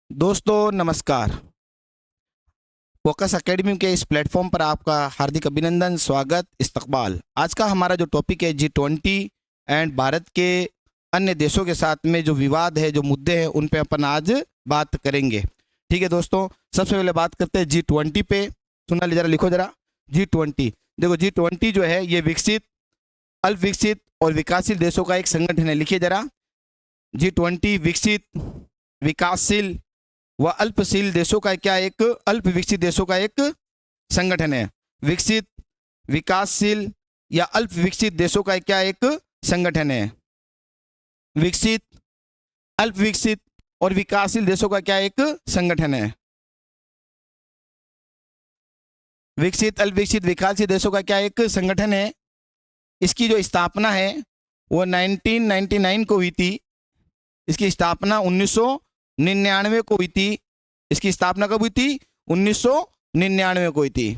दोस्तों नमस्कार। Focus academy के इस प्लेटफॉर्म पर आपका हार्दिक अभिनंदन, स्वागत, इस्तकबाल। आज का हमारा जो टॉपिक है G20 एंड भारत के अन्य देशों के साथ में जो विवाद है, जो मुद्दे हैं, उन पे अपन आज बात करेंगे। ठीक है दोस्तों, सबसे पहले बात करते हैं G20 पे। सुना ले जरा, लिखो जरा G20। देखो G20 जो है ये विकसित, अल्प विकसित और विकासशील देशों का एक संगठन है। लिखिए जरा, G20 विकसित, विकासशील वह अल्पशील देशों का क्या, एक अल्प विकसित देशों का एक संगठन है। विकसित, विकासशील या अल्प विकसित देशों का क्या एक संगठन है। विकसित, अल्प विकसित और विकासशील देशों का क्या एक संगठन है। विकसित, अल्प विकसित, विकासशील देशों का क्या एक संगठन है। इसकी जो स्थापना है वो 1999 को हुई थी। इसकी स्थापना 1999 को हुई थी। इसकी स्थापना कब हुई थी? 1999 को हुई थी।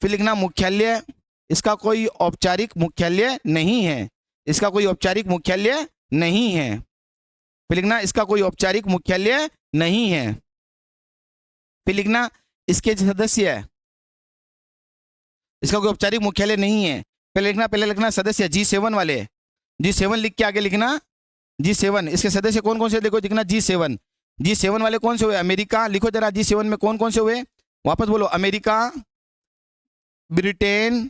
फिर लिखना मुख्यालय, इसका कोई औपचारिक मुख्यालय नहीं है। इसका कोई औपचारिक मुख्यालय नहीं है। फिर लिखना इसका कोई औपचारिक मुख्यालय नहीं है। फिर लिखना इसके सदस्य, इसका कोई औपचारिक मुख्यालय नहीं है। पहले लिखना सदस्य G7 वाले, G7 लिख के आगे लिखना G7। इसके सदस्य कौन कौन से देखो, लिखना G7। G7 वाले कौन से हुए? अमेरिका। लिखो जरा G7 में कौन कौन से हुए, वापस बोलो। America, Britain,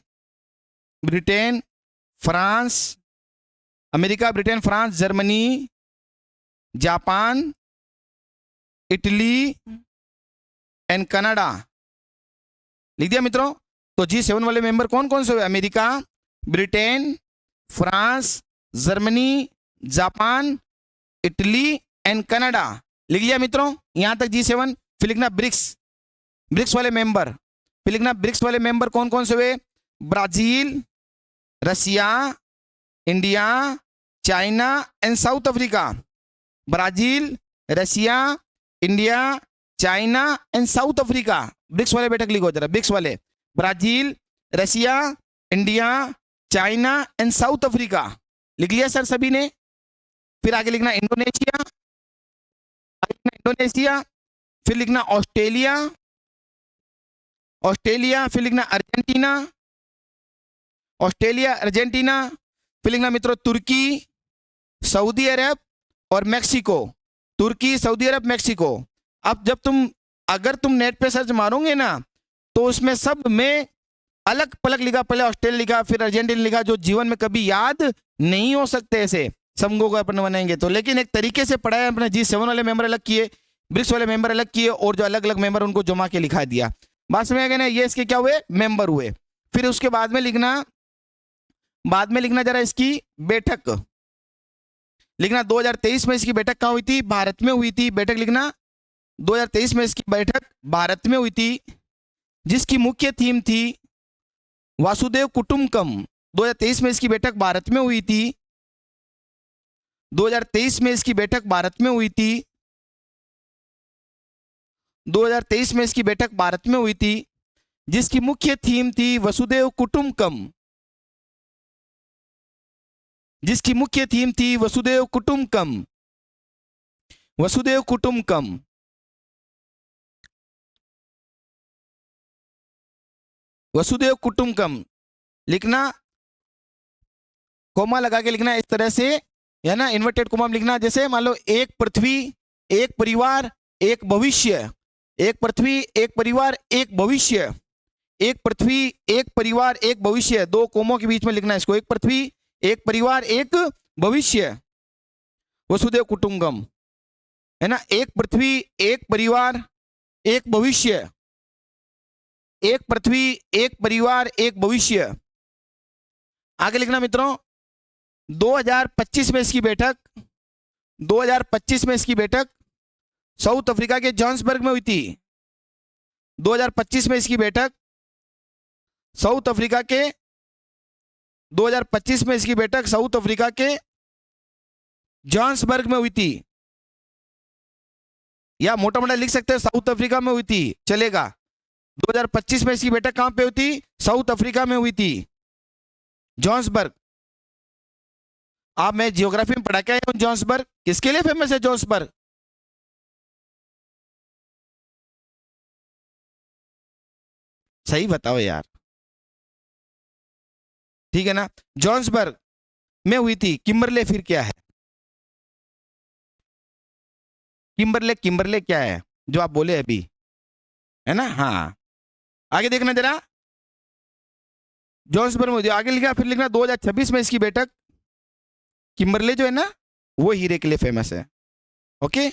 France, America, Britain, France, Germany, Japan, Italy and Canada. लिख दिया मित्रों? तो G7 वाले मेंबर कौन कौन से हुए? America, Britain, France, Germany, Japan, Italy and Canada. लिख लिया मित्रों यहां तक G7। फिर लिखना ब्रिक्स वाले मेंबर। फिर लिखना ब्रिक्स वाले मेंबर कौन कौन से हुए? Brazil, Russia, India, China and South Africa. Brazil, Russia, India, China and South Africa. BRICS वाले बैठक लिखो जरा, ब्रिक्स वाले। Brazil, Russia, India, China and South Africa. लिख लिया सर सभी ने? फिर आगे लिखना इंडोनेशिया, फिर लिखना ऑस्ट्रेलिया, फिर लिखना अर्जेंटीना, फिर लिखना मित्रों तुर्की, सऊदी अरब और मेक्सिको। तुर्की, सऊदी अरब, मेक्सिको। अब अगर तुम नेट पे सर्च मारोगे ना, तो उसमें सब में अलग पलग लिखा, पहले ऑस्ट्रेलिया लिखा, फिर अर्जेंटीना लिखा, जो जीवन में कभी याद नहीं हो सकते ऐसे समूहों को अपन बनाएंगे तो। लेकिन एक तरीके से पढ़ाया अपने। G7 वाले मेंबर अलग किए, ब्रिक्स वाले मेंबर अलग किए, और जो अलग अलग मेंबर उनको जमा के लिखा दिया। बात समझ गए ना? ये इसके क्या हुए? मेंबर हुए। फिर उसके बाद में लिखना जरा इसकी बैठक। लिखना 2023 में इसकी बैठक कहाँ हुई थी? भारत में हुई थी। बैठक लिखना 2023 में इसकी बैठक भारत में हुई थी, जिसकी मुख्य थीम थी वासुदेव कुटुंबकम। 2023 में इसकी बैठक भारत में हुई थी। 2023 में इसकी बैठक भारत में हुई थी। 2023 में इसकी बैठक भारत में हुई थी, जिसकी मुख्य थीम थी वसुदेव कुटुंबकम। जिसकी मुख्य थीम थी वसुदेव कुटुंबकम। वसुदेव कुटुंबकम। वसुदेव कुटुंबकम लिखना, कोमा लगा के लिखना इस तरह से, है ना, इन्वर्टेड कोमा में लिखना। जैसे मान लो एक पृथ्वी, एक परिवार, एक भविष्य। एक पृथ्वी, एक परिवार, एक भविष्य। एक पृथ्वी, एक परिवार, एक भविष्य। दो कोमों के बीच में लिखना इसको। एक पृथ्वी, एक परिवार, एक भविष्य। वसुदेव कुटुंबकम, है ना। एक पृथ्वी, एक परिवार, एक भविष्य। एक पृथ्वी, एक परिवार, एक भविष्य। आगे लिखना मित्रों 2025 में इसकी बैठक, 2025 में इसकी बैठक साउथ अफ्रीका के जोहान्सबर्ग में हुई थी। 2025 में इसकी बैठक साउथ अफ्रीका के 2025 में इसकी बैठक साउथ अफ्रीका के जोहान्सबर्ग में हुई थी। या मोटा मोटा लिख सकते हैं साउथ अफ्रीका में हुई थी, चलेगा। 2025 में इसकी बैठक कहां पे हुई थी? साउथ अफ्रीका में हुई थी, जोहान्सबर्ग। आप मैं जियोग्राफी में पढ़ा के आया हूं। जोहान्सबर्ग किसके लिए फेमस है? जोहान्सबर्ग सही बताओ यार, ठीक है ना। जॉन्सबर्ग में हुई थी। किम्बरले फिर क्या है? किम्बरले, किम्बरले क्या है जो आप बोले अभी, है ना? हाँ, आगे देखना जरा। जॉन्सबर्ग में हुई थी, आगे लिखा, फिर लिखना 2026 में इसकी बैठक। किम्बरले जो है ना, वो हीरे के लिए फेमस है। ओके,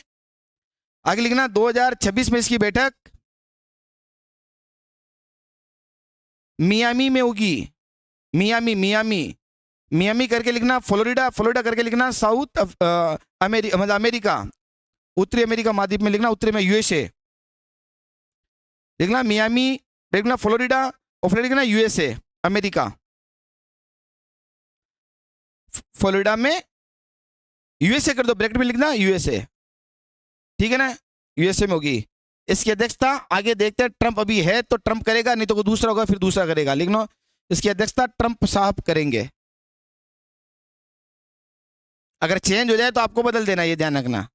आगे लिखना 2026 में इसकी बैठक मियामी में होगी। मियामी, मियामी, मियामी करके लिखना। फ्लोरिडा, फ्लोरिडा करके लिखना। साउथ अमेरिका, मतलब अमेरिका, उत्तरी अमेरिका महाद्वीप में लिखना, उत्तरी में यूएसए लिखना। मियामी लिखना, फ्लोरिडा, और फिर लिखना यूएसए, अमेरिका। फ्लोरिडा में यूएसए कर दो, ब्रैकेट में लिखना यूएसए, ठीक है ना। यूएसए में होगी इसकी अध्यक्षता। आगे देखते हैं, ट्रंप अभी है तो ट्रंप करेगा, नहीं तो कोई दूसरा होगा, फिर दूसरा करेगा। लिख लो, इसकी अध्यक्षता ट्रंप साहब करेंगे। अगर चेंज हो जाए तो आपको बदल देना, ये ध्यान रखना,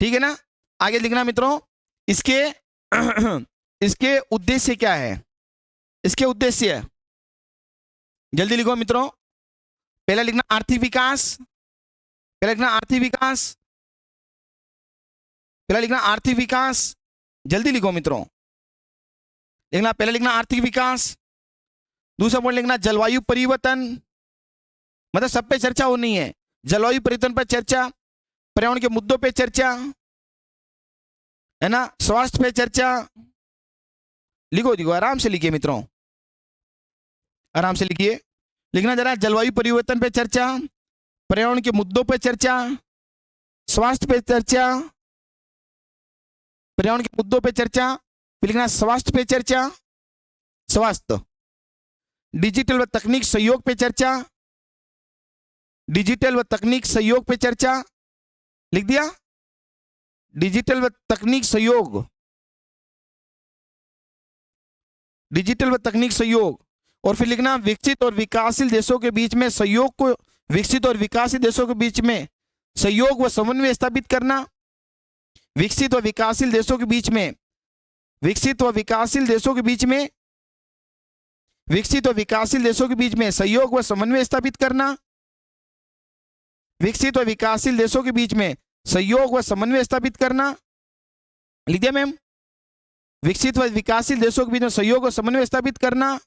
ठीक है ना। आगे लिखना मित्रों, इसके इसके उद्देश्य क्या है? इसके उद्देश्य जल्दी लिखो मित्रों। पहला लिखना आर्थिक विकास, पहला लिखना आर्थिक विकास, पहला लिखना आर्थिक विकास, जल्दी लिखो मित्रों। लिखना, पहला लिखना आर्थिक विकास, दूसरा पॉइंट लिखना जलवायु परिवर्तन, मतलब सब पे चर्चा होनी है। जलवायु परिवर्तन पर चर्चा, पर्यावरण के मुद्दों पे चर्चा, है ना, स्वास्थ्य पे चर्चा। लिखो, लिखो, आराम से लिखिए मित्रों, आराम से लिखिए। लिखना जरा, जलवायु परिवर्तन पे चर्चा, पर्यावरण के मुद्दों पे चर्चा, स्वास्थ्य पे चर्चा, पर्यावरण के मुद्दों पे चर्चा, फिर लिखना स्वास्थ्य पे चर्चा, स्वास्थ्य। डिजिटल व तकनीक सहयोग पे चर्चा, डिजिटल व तकनीक सहयोग पे चर्चा, लिख दिया, डिजिटल व तकनीक सहयोग, डिजिटल व तकनीक सहयोग। और फिर लिखना विकसित और विकासशील देशों के बीच में सहयोग को, विकसित और विकासशील देशों के बीच में सहयोग व समन्वय स्थापित करना। विकसित व विकासशील देशों के बीच में, विकसित व विकासशील देशों के बीच में, विकसित और विकासशील देशों के बीच में सहयोग व समन्वय स्थापित करना। विकसित और विकासशील देशों के बीच में सहयोग व समन्वय स्थापित करना, लिख दिया मैम। विकसित व विकासशील देशों के बीच में सहयोग और समन्वय स्थापित करना।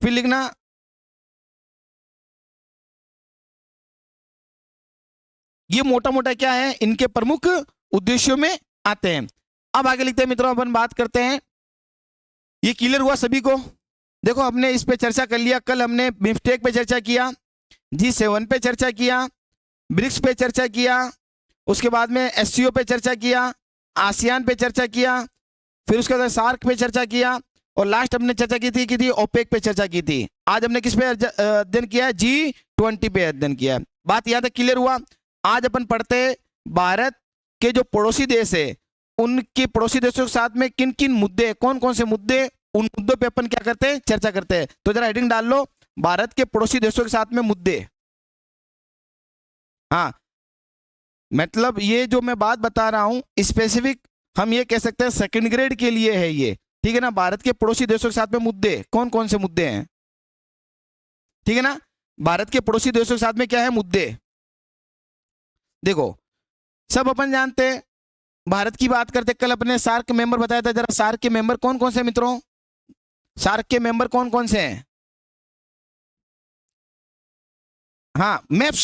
फिर लिखना ये मोटा मोटा क्या है, इनके प्रमुख उद्देश्यों में आते हैं। अब आगे लिखते हैं मित्रों, अपन बात करते हैं, ये क्लियर हुआ सभी को? देखो, हमने इस पे चर्चा कर लिया, कल हमने बिम्स्टेक पे चर्चा किया, G7 पे चर्चा किया, ब्रिक्स पे चर्चा किया, उसके बाद में SCO पे चर्चा किया, आसियान पे चर्चा किया, फिर उसके बाद सार्क पे चर्चा किया, और लास्ट हमने चर्चा की थी ओपेक पे चर्चा की थी। आज हमने किस पे अध्ययन किया है? G20 पे अध्ययन किया है। बात यहाँ तक क्लियर हुआ। आज अपन पढ़ते हैं भारत के जो पड़ोसी देश है, उनके पड़ोसी देशों के साथ में किन किन मुद्दे, कौन कौन से मुद्दे, उन मुद्दों पे अपन क्या करते हैं, चर्चा करते हैं। तो जरा हेडिंग डाल लो, भारत के पड़ोसी देशों के साथ में मुद्दे। हाँ, मतलब ये जो मैं बात बता रहा हूं स्पेसिफिक, हम ये कह सकते हैं सेकंड ग्रेड के लिए है ये, ठीक है ना। भारत के पड़ोसी देशों के साथ में मुद्दे, कौन कौन से मुद्दे हैं, ठीक है ना। भारत के पड़ोसी देशों के साथ में क्या है, मुद्दे। देखो, सब अपन जानते हैं, भारत की बात करते, कल अपने सार्क के मेंबर बताया था, जरा सार्क के मेंबर कौन कौन से मित्रों, सार्क के मेंबर कौन कौन से हैं? हाँ, मैप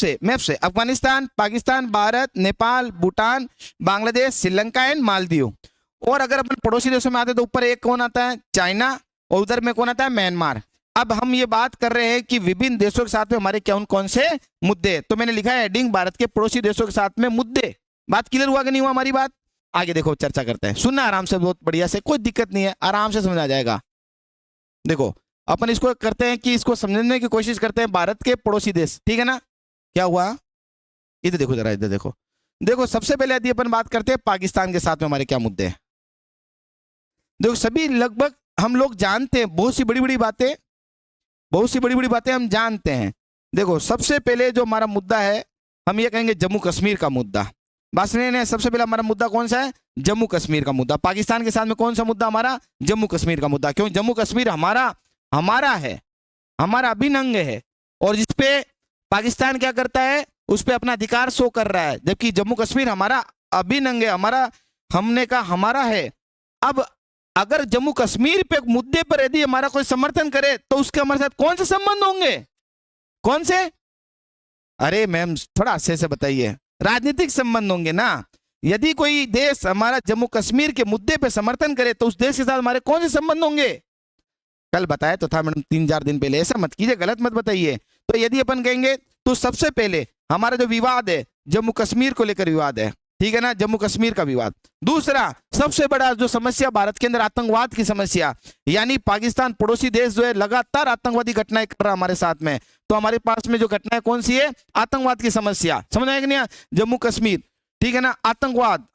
से अफगानिस्तान, पाकिस्तान, भारत, नेपाल, भूटान, बांग्लादेश, श्रीलंका एंड मालदीव। और अगर अपन पड़ोसी देशों में आते तो ऊपर एक कौन आता है, चाइना, और उधर में कौन आता है, म्यांमार। अब हम ये बात कर रहे हैं कि विभिन्न देशों के साथ में हमारे कौन से मुद्दे, तो मैंने लिखा है हेडिंग भारत के पड़ोसी देशों के साथ में मुद्दे। बात क्लियर हुआ कि नहीं हुआ हमारी बात? आगे देखो, चर्चा करते हैं, सुनना आराम से, बहुत बढ़िया से, कोई दिक्कत नहीं है, आराम से समझ आ जाएगा। देखो, अपन इसको करते हैं कि इसको समझने की कोशिश करते हैं, भारत के पड़ोसी देश, ठीक है ना। क्या हुआ, इधर देखो जरा, इधर देखो। देखो, सबसे पहले यदि अपन बात करते हैं पाकिस्तान के साथ में हमारे क्या मुद्दे हैं। देखो, सभी लगभग हम लोग जानते हैं, बहुत सी बड़ी बड़ी बातें हम जानते हैं। देखो, सबसे पहले जो हमारा मुद्दा है, हम ये कहेंगे जम्मू कश्मीर का मुद्दा। बात सुनिए, सबसे पहला हमारा मुद्दा कौन सा है? जम्मू कश्मीर का मुद्दा। पाकिस्तान के साथ में कौन सा मुद्दा हमारा? जम्मू कश्मीर का मुद्दा। क्यों? जम्मू कश्मीर हमारा हमारा है, हमारा अभिन्न अंग है, और जिसपे पाकिस्तान क्या करता है? उस पर अपना अधिकार शो कर रहा है, जबकि जम्मू कश्मीर हमारा अभिन्न अंग है, हमारा, हमने कहा हमारा है। अब अगर जम्मू कश्मीर पे मुद्दे पर यदि हमारा कोई समर्थन करे तो उसके हमारे साथ कौन से संबंध होंगे? कौन से? अरे मैम थोड़ा अच्छे से बताइए। राजनीतिक संबंध होंगे ना। यदि कोई देश हमारा जम्मू कश्मीर के मुद्दे पे समर्थन करे तो उस देश के साथ हमारे कौन से संबंध होंगे? कल बताया तो था मैडम 3-4 दिन पहले। ऐसा मत कीजिए, गलत मत बताइए। तो यदि अपन कहेंगे तो सबसे पहले हमारा जो विवाद है जम्मू कश्मीर को लेकर विवाद है, ठीक है ना, जम्मू कश्मीर का विवाद। दूसरा सबसे बड़ा जो समस्या भारत के अंदर आतंकवाद की समस्या, यानी पाकिस्तान पड़ोसी देश जो है लगातार आतंकवादी घटनाएं कर रहा है हमारे साथ में। तो हमारे पास में जो घटनाएं कौन सी है? आतंकवाद की समस्या। समझ आएगा नहीं? जम्मू कश्मीर, ठीक है ना, आतंकवाद।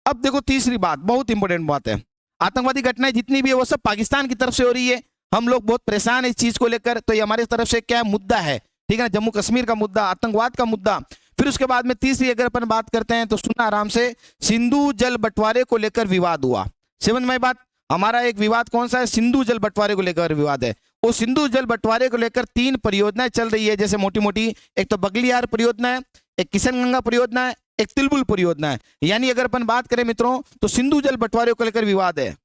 अब देखो तीसरी बात, बहुत इंपॉर्टेंट बात है। आतंकवादी घटनाएं जितनी भी है वो सब पाकिस्तान की तरफ से हो रही है। हम लोग बहुत परेशान है इस चीज को लेकर। तो ये हमारी तरफ से क्या मुद्दा है, ठीक है ना, जम्मू कश्मीर का मुद्दा, आतंकवाद का मुद्दा। फिर उसके बाद में तीसरी अगर अपन बात करते हैं तो सुनना आराम से, सिंधु जल बंटवारे को लेकर विवाद हुआ। समझ में बात? हमारा एक विवाद कौन सा है? सिंधु जल बंटवारे को लेकर विवाद है। वो सिंधु जल बंटवारे को लेकर 3 परियोजनाएं चल रही है, जैसे मोटी मोटी। एक तो बगलियार परियोजना है, एक किशनगंगा परियोजना है, एक तिलबुल परियोजना है। यानी अगर अपन बात करें मित्रों तो सिंधु जल बंटवारे को लेकर विवाद है।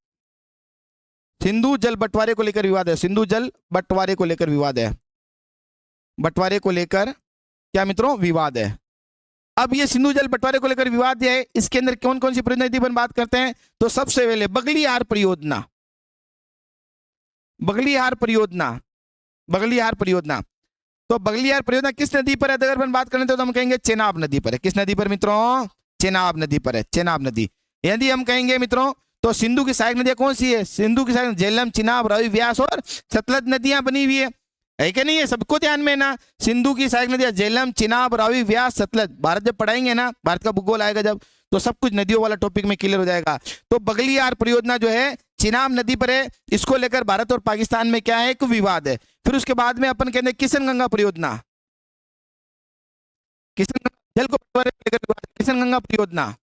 सिंधु जल बंटवारे को लेकर विवाद है। सिंधु जल बंटवारे को लेकर विवाद है। बंटवारे को लेकर क्या मित्रों? विवाद है। अब ये सिंधु जल बंटवारे को लेकर विवाद है, इसके अंदर कौन कौन सी परियोजना की अपन बात करते हैं? तो सबसे पहले बगलियार परियोजना। बगलियार परियोजना, बगलियार परियोजना। तो बगलियार परियोजना किस नदी पर है? अगर अपन बात करें तो हम कहेंगे चेनाब नदी पर है। किस नदी पर मित्रों? चेनाब नदी पर है। चेनाब नदी। यदि हम कहेंगे मित्रों तो सिंधु की सहायक नदियां कौन सी है? सिंधु की सहायक झेलम, चिनाब, रावी, व्यास और सतलज नदियां बनी हुई है कि नहीं? है सबको ध्यान में ना। सिंधु की सहायक नदियां झेलम, चिनाब, रावी, व्यास, सतलज। भारत जब पढ़ाएंगे ना, भारत का भूगोल आएगा जब, तो सब कुछ नदियों वाला टॉपिक में क्लियर हो जाएगा। तो बगलियार परियोजना जो है चिनाब नदी पर है, इसको लेकर भारत और पाकिस्तान में क्या है? एक विवाद है। फिर उसके बाद में अपन कहते हैं किशनगंगा परियोजना। किशनगंगा जल को लेकर विवाद, किशनगंगा परियोजना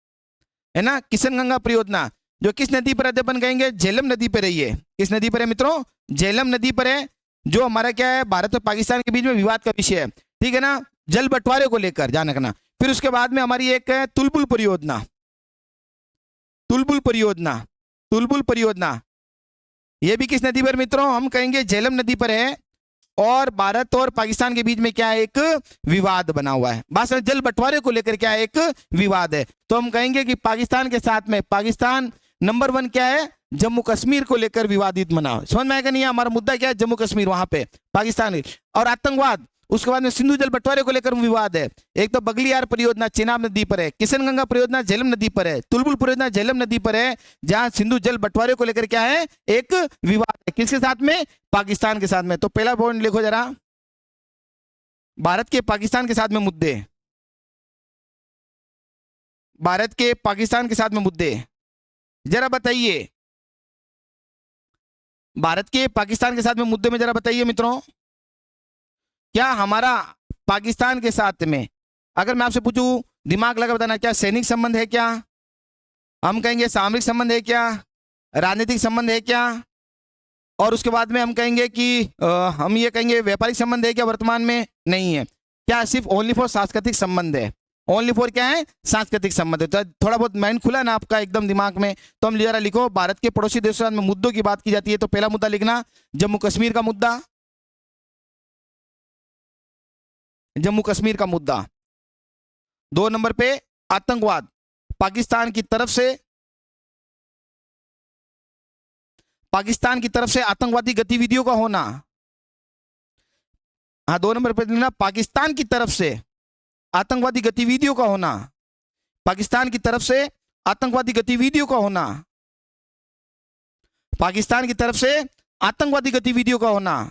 है ना। किशनगंगा परियोजना जो किस नदी पर है? अपन कहेंगे झेलम नदी पर है। ये किस नदी पर है मित्रों? झेलम नदी पर है, जो हमारा क्या है? भारत और पाकिस्तान के बीच में विवाद का विषय है, ठीक है ना, जल बंटवारे को लेकर, ध्यान रखना। फिर उसके बाद में हमारी एक है तुलबुल परियोजना। तुलबुल परियोजना, तुलबुल परियोजना, ये भी किस नदी पर मित्रों? हम कहेंगे झेलम नदी पर है, और भारत और पाकिस्तान के बीच में क्या है? एक विवाद बना हुआ है। बस जल बंटवारे को लेकर क्या है? एक विवाद है। तो हम कहेंगे कि पाकिस्तान के साथ में पाकिस्तान नंबर 1 क्या है? जम्मू कश्मीर को लेकर विवादित बना। समझ में आएगा नहीं? हमारा मुद्दा क्या है? जम्मू कश्मीर, वहां पे पाकिस्तान। और आतंकवाद, उसके बाद में सिंधु जल बंटवारे को लेकर विवाद है। एक तो बगलियार परियोजना चेनाब नदी पर है, किशनगंगा परियोजना झेलम नदी पर है, तुलबुल परियोजना झेलम नदी पर है, जहां सिंधु जल बंटवारे को लेकर क्या है? एक विवाद है। किसके साथ में? पाकिस्तान के साथ में। तो पहला पॉइंट लिखो जरा, भारत के पाकिस्तान के साथ में मुद्दे। भारत के पाकिस्तान के साथ में मुद्दे, जरा बताइए। भारत के पाकिस्तान के साथ में मुद्दे में जरा बताइए मित्रों, क्या हमारा पाकिस्तान के साथ में, अगर मैं आपसे पूछूं दिमाग लगा बताना, क्या सैनिक संबंध है? क्या हम कहेंगे सामरिक संबंध है? क्या राजनीतिक संबंध है? क्या और उसके बाद में हम कहेंगे कि हम ये कहेंगे व्यापारिक संबंध है? क्या वर्तमान में नहीं है। क्या सिर्फ ओनली फॉर सांस्कृतिक संबंध है? ओनली फॉर क्या है? सांस्कृतिक संबंध है। तो थोड़ा बहुत माइंड खुला ना आपका एकदम दिमाग में। तो हम जरा लिखो, भारत के पड़ोसी देशों में मुद्दों की बात की जाती है तो पहला मुद्दा लिखना जम्मू कश्मीर का मुद्दा। जम्मू कश्मीर का मुद्दा। 2 नंबर पे आतंकवाद, पाकिस्तान की तरफ से, पाकिस्तान की तरफ से आतंकवादी गतिविधियों का होना। हाँ 2 नंबर पे लिखना पाकिस्तान की तरफ से आतंकवादी गतिविधियों का होना। पाकिस्तान की तरफ से आतंकवादी गतिविधियों का होना। पाकिस्तान की तरफ से आतंकवादी गतिविधियों का होना।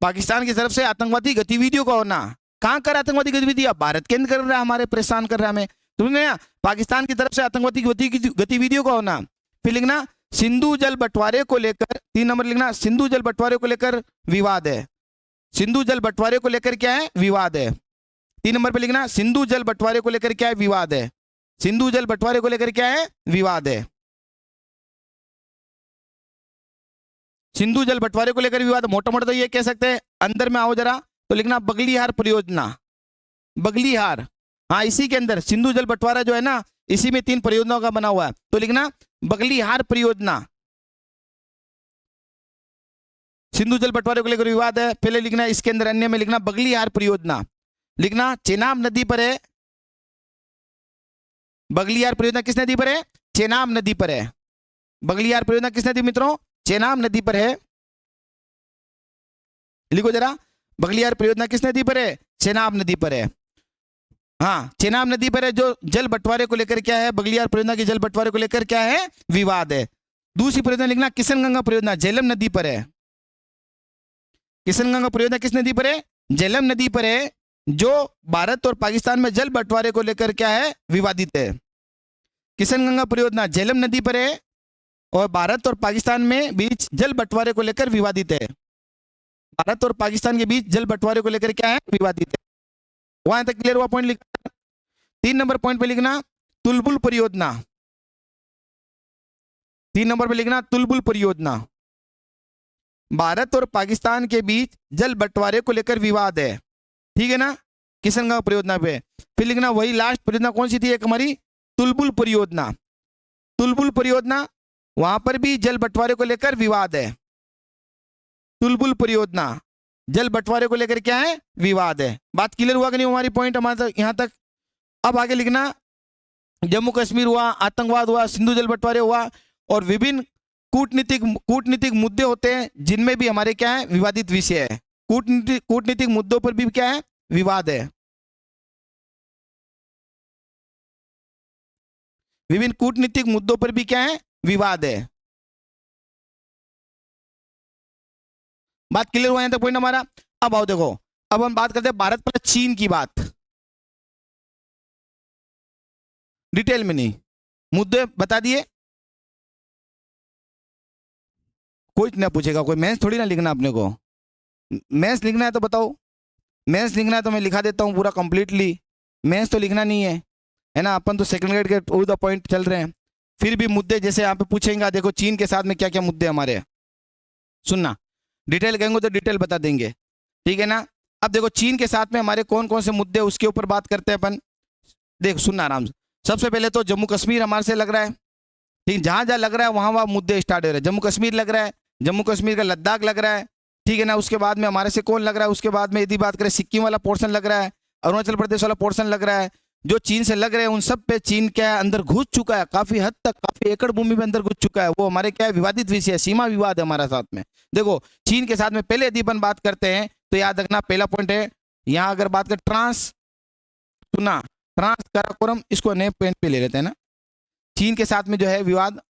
पाकिस्तान की तरफ से आतंकवादी गतिविधियों का होना। कहां कर आतंकवादी गतिविधियां? भारत के अंदर कर रहा है, हमारे परेशान कर रहा है हमें। तुमने पाकिस्तान की तरफ से आतंकवादी गतिविधियों का होना। फिर लिखना सिंधु जल बंटवारे को लेकर, 3 नंबर लिखना सिंधु जल बंटवारे को लेकर विवाद है। सिंधु जल बंटवारे को लेकर क्या है, विवाद है। 3 नंबर पे लिखना, सिंधु जल बंटवारे को लेकर क्या है, विवाद है। सिंधु जल बंटवारे को लेकर क्या है, विवाद है। सिंधु जल बंटवारे को लेकर विवाद, मोटा मोटा तो ये कह सकते हैं, अंदर में आओ जरा तो लिखना बगलीहार परियोजना, बगलीहार, हाँ इसी के अंदर सिंधु जल बंटवारा जो है ना, इसी में 3 परियोजनाओं का बना हुआ है, तो लिखना बगलीहार परियोजना। सिंधु जल बंटवारे को लेकर विवाद है, पहले लिखना, इसके अंदर अन्य में लिखना बगलीहार परियोजना, लिखना चेनाब नदी पर है। बगलीहार परियोजना किस नदी पर है, चेनाब नदी पर है। बगलीहार परियोजना किस नदी मित्रों, चेनाब नदी पर है। लिखो जरा, बगलीहार परियोजना किस नदी पर है, चेनाब नदी पर है। हाँ चेनाब नदी पर है, जो जल बंटवारे को लेकर क्या है, बगलीहार परियोजना की जल बंटवारे को लेकर क्या है, विवाद है। दूसरी परियोजना लिखना किशनगंगा परियोजना, झेलम नदी पर है। किशनगंगा परियोजना किस नदी पर है, झेलम नदी पर है, जो भारत और पाकिस्तान में जल बंटवारे को लेकर क्या है, विवादित है। किशनगंगा परियोजना झेलम नदी पर है और भारत और पाकिस्तान में बीच जल बंटवारे को लेकर विवादित है। भारत और पाकिस्तान के बीच जल बंटवारे को लेकर क्या है, विवादित है। वहां तक क्लियर हुआ पॉइंट लिखना। 3 नंबर पॉइंट पे लिखना तुलबुल परियोजना। 3 नंबर पे लिखना तुलबुल परियोजना, भारत और पाकिस्तान के बीच जल बंटवारे को लेकर विवाद है, ठीक है ना, किशनगंगा परियोजना पे। फिर लिखना वही लास्ट परियोजना कौन सी थी, एक हमारी तुलबुल परियोजना। तुलबुल परियोजना, वहां पर भी जल बंटवारे को लेकर विवाद है। तुलबुल परियोजना जल बंटवारे को लेकर क्या है, विवाद है। बात क्लियर हुआ कि नहीं हमारी पॉइंट हमारे तक यहां तक। अब आगे लिखना जम्मू कश्मीर हुआ, आतंकवाद हुआ, सिंधु जल बंटवारे हुआ और विभिन्न कूटनीतिक मुद्दे होते हैं जिनमें भी हमारे क्या है, विवादित विषय है। कूटनीतिक मुद्दों पर भी क्या है, विवाद है। विभिन्न कूटनीतिक मुद्दों पर भी क्या है, विवाद है। बात क्लियर हुआ यहां तक पॉइंट हमारा। अब आओ देखो, अब हम बात करते हैं भारत पर चीन की बात, डिटेल में नहीं, मुद्दे बता दिए। कोई ना पूछेगा, कोई मैथ्स थोड़ी ना लिखना अपने को। मैथ्स लिखना है तो बताओ, मैथ्स लिखना है तो मैं लिखा देता हूँ पूरा कंप्लीटली। मैथ्स तो लिखना नहीं है ना, अपन तो सेकंड ग्रेड के टू द पॉइंट चल रहे हैं। फिर भी मुद्दे जैसे यहाँ पे पूछेंगे, देखो चीन के साथ में क्या क्या मुद्दे हमारे हैं, सुनना, डिटेल कहेंगे तो डिटेल बता देंगे, ठीक है ना। अब देखो चीन के साथ में हमारे कौन कौन से मुद्दे, उसके ऊपर बात करते हैं अपन। देख सुनना आराम से। सबसे पहले तो जम्मू कश्मीर हमारे से लग रहा है, ठीक, जहां जहां लग रहा है वहां वहां मुद्दे स्टार्ट हो रहे हैं। जम्मू कश्मीर लग रहा है, जम्मू कश्मीर का लद्दाख लग रहा है, ठीक है ना। उसके बाद में हमारे से कौन लग रहा है, उसके बाद में यदि बात करें सिक्किम वाला पोर्शन लग रहा है, अरुणाचल प्रदेश वाला पोर्शन लग रहा है। जो चीन से लग रहे हैं उन सब पे चीन क्या है, अंदर घुस चुका है, काफी हद तक, काफी एकड़ भूमि में अंदर घुस चुका है। वो हमारे क्या है, विवादित विषय है, सीमा विवाद है हमारे साथ में। देखो चीन के साथ में पहले यदि अपन बात करते हैं तो याद रखना पहला पॉइंट है यहाँ, अगर बात कर ट्रांस काराकोरम, इसको नए पॉइंट पे ले लेते हैं ना। चीन के साथ में जो है विवाद,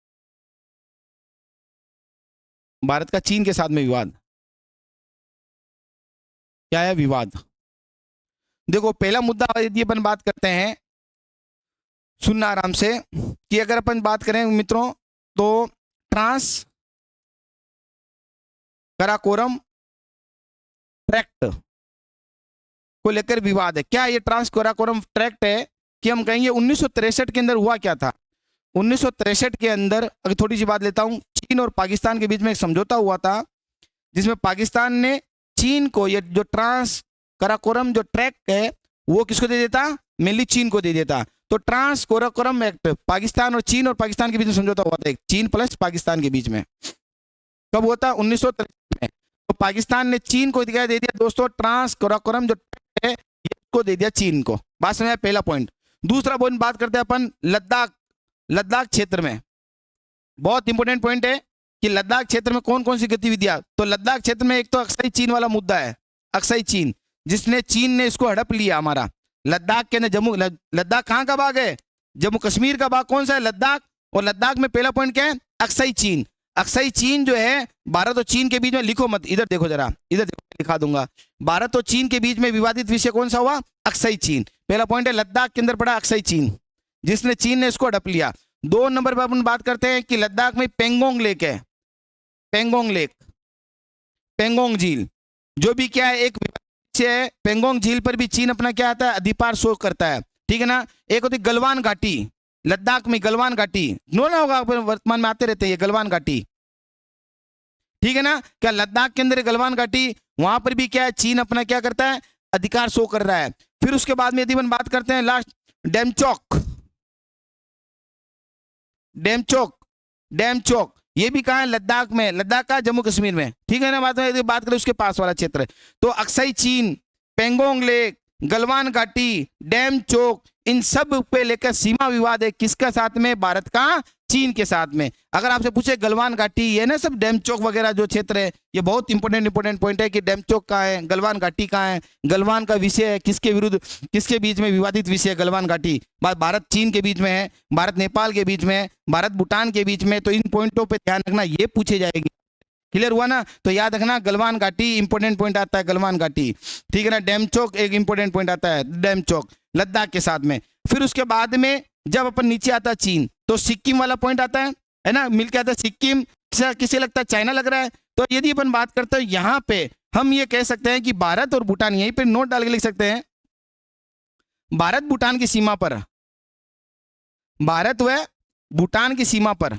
भारत का चीन के साथ में विवाद क्या है, विवाद। देखो पहला मुद्दा यदि अपन बात करते हैं, सुनना आराम से, कि अगर अपन बात करें मित्रों तो ट्रांस काराकोरम ट्रैक्ट को लेकर विवाद है। क्या ये ट्रांस काराकोरम ट्रैक्ट है कि हम कहेंगे 1963 के अंदर हुआ क्या था। 1963 के अंदर अगर थोड़ी सी बात लेता हूं, चीन और पाकिस्तान के बीच में एक समझौता हुआ था जिसमें पाकिस्तान ने चीन को ये जो ट्रांस काराकोरम जो ट्रैक्ट है वो किसको दे देता, मेनली चीन को दे देता। तो ट्रांस काराकोरम एक्ट पाकिस्तान और पाकिस्तान के बीच में समझौता हुआ था, चीन प्लस पाकिस्तान के बीच में। कब हुआ था, 1963 में। तो पाकिस्तान ने चीन को क्या दे दिया दोस्तों, ट्रांस काराकोरम जो ट्रैक्ट है इसको दे दिया चीन को। बात समझ, पहला पॉइंट। दूसरा पॉइंट बात करते हैं अपन लद्दाख क्षेत्र में। बहुत इंपॉर्टेंट पॉइंट है कि लद्दाख क्षेत्र में कौन कौन सी गतिविधियां। तो लद्दाख क्षेत्र में एक तो अक्साई चीन वाला मुद्दा है, अक्साई चीन, जिसने चीन ने इसको हड़प लिया हमारा लद्दाख के अंदर। लद्दाख कहाँ का भाग है, जम्मू कश्मीर का भाग कौन सा है, लद्दाख। और लद्दाख में पहला पॉइंट क्या है, अक्साई चीन। अक्साई चीन जो है भारत और चीन के बीच में, लिखो मत, इधर देखो जरा, इधर देखो, लिखा दूंगा। भारत और चीन के बीच में विवादित विषय कौन सा हुआ, अक्साई चीन। पहला पॉइंट है लद्दाख के अंदर पड़ा अक्साई चीन, जिसने चीन ने इसको हड़प लिया। 2 नंबर पर अपन बात करते हैं कि लद्दाख में पेंगोंग लेक है, पेंगोंग लेक, पेंगोंग झील। जो भी क्या है एक विवाद है, पेंगोंग झील पर भी चीन अपना क्या आता है अधिकार शो करता है, ठीक है ना। एक होती गलवान घाटी, लद्दाख में गलवान घाटी, ना होगा वर्तमान में आते रहते हैं ये गलवान घाटी, ठीक है ना। क्या लद्दाख के अंदर गलवान घाटी, वहां पर भी क्या है चीन अपना क्या करता है अधिकार शो कर रहा है। फिर उसके बाद में यदि हम बात करते हैं लास्ट डेमचोक, डेमचोक, डेमचोक ये भी कहाँ है लद्दाख में, लद्दाख का जम्मू कश्मीर में, ठीक है ना। बात करें उसके पास वाला क्षेत्र, तो अक्साई चीन, पेंगोंग लेक, गलवान घाटी, डेमचोक, इन सब पे लेकर सीमा विवाद है किसका साथ में, भारत का चीन के साथ में। अगर आपसे पूछे गलवान घाटी ये ना सब डेमचोक वगैरह जो क्षेत्र है, ये बहुत इंपोर्टेंट पॉइंट है कि डेमचोक कहाँ है, गलवान घाटी कहाँ है, गलवान का विषय है किसके विरुद्ध, किसके बीच में विवादित विषय है गलवान घाटी, भारत चीन के बीच में है, भारत नेपाल के बीच में है, भारत भूटान के बीच में। तो इन पॉइंटों पर ध्यान रखना, ये पूछे जाएगी। क्लियर हुआ ना। तो याद रखना गलवान घाटी इंपोर्टेंट पॉइंट आता है, गलवान घाटी, ठीक है ना। डेमचोक एक इंपोर्टेंट पॉइंट आता है, डेमचोक लद्दाख के साथ में। फिर उसके बाद में जब अपन नीचे आता है चीन, तो सिक्किम वाला पॉइंट आता है ना, मिलके आता है सिक्किम, किसे लगता है चाइना लग रहा है। तो यदि अपन बात करते हैं यहाँ पे हम ये कह सकते हैं कि भारत और भूटान, यहीं पे नोट डाल के लिख सकते हैं, भारत भूटान की सीमा पर, भारत व भूटान की सीमा पर,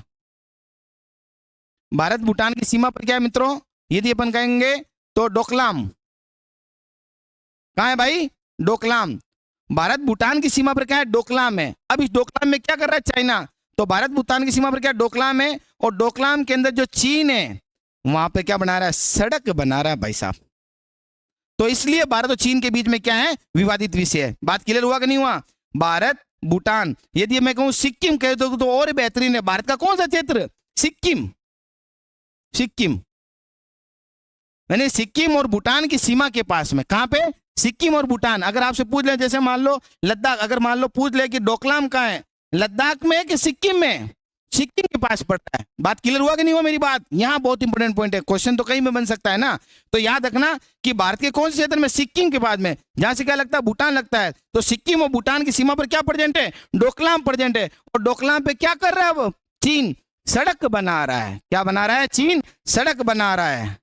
भारत भूटान की सीमा पर क्या है मित्रों, यदि अपन कहेंगे तो डोकलाम, कहाँ है भाई, डोकलाम। भारत भूटान की सीमा पर क्या है, डोकलाम है। अब इस डोकलाम में क्या कर रहा है चाइना, तो भारत भूटान की सीमा पर क्या डोकलाम है, और डोकलाम के अंदर जो चीन है वहां पे क्या बना रहा है, सड़क बना रहा है भाई साहब। तो इसलिए भारत और चीन के बीच में क्या है, विवादित विषय है। बात क्लियर हुआ कि नहीं हुआ। भारत भूटान, यदि मैं कहूं सिक्किम कह दो तो और बेहतरीन है। भारत का कौन सा क्षेत्र, सिक्किम, सिक्किम यानी सिक्किम और भूटान की सीमा के पास में, कहां पे, सिक्किम और भूटान। अगर आपसे पूछ ले जैसे मान लो लद्दाख, अगर मान लो पूछ ले कि डोकलाम कहाँ है, लद्दाख में कि सिक्किम में, सिक्किम के पास पड़ता है। बात क्लियर हुआ कि नहीं हुआ मेरी बात। यहाँ बहुत इंपॉर्टेंट पॉइंट है, क्वेश्चन तो कहीं में बन सकता है ना। तो याद रखना कि भारत के कौन से क्षेत्र में, सिक्किम के बाद में, जहां से क्या लगता है भूटान लगता है। तो सिक्किम और भूटान की सीमा पर क्या प्रेजेंट है, डोकलाम प्रेजेंट है। और डोकलाम पे क्या कर रहा है अब चीन, सड़क बना रहा है। क्या बना रहा है, चीन सड़क बना रहा है।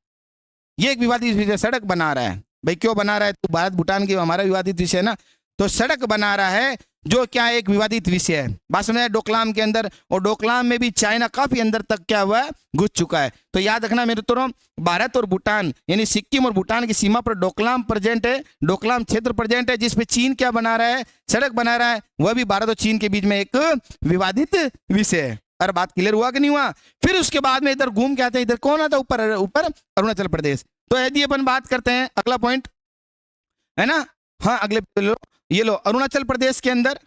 ये एक विवादित विषय, सड़क बना रहा है। भाई क्यों बना रहा है, तो भारत भूटान की हमारा विवादित विषय है ना, तो सड़क बना रहा है जो क्या एक विवादित विषय है। बात समझ डोकलाम के अंदर, और डोकलाम में भी चाइना काफी अंदर तक क्या हुआ है, घुस चुका है। तो याद रखना मेरे मित्रों, भारत और भूटान यानी सिक्किम और भूटान की सीमा पर डोकलाम प्रेजेंट है, डोकलाम क्षेत्र प्रेजेंट है, जिसपे चीन क्या बना रहा है, सड़क बना रहा है। वह भी भारत और चीन के बीच में एक विवादित विषय है। अरे बात क्लियर हुआ कि नहीं हुआ। फिर उसके बाद में इधर घूम के आते हैं, इधर कौन आता है, ऊपर ऊपर अरुणाचल प्रदेश। तो यदि अपन बात करते हैं अगला पॉइंट है ना, हाँ अगले लो, ये लो अरुणाचल प्रदेश के अंदर,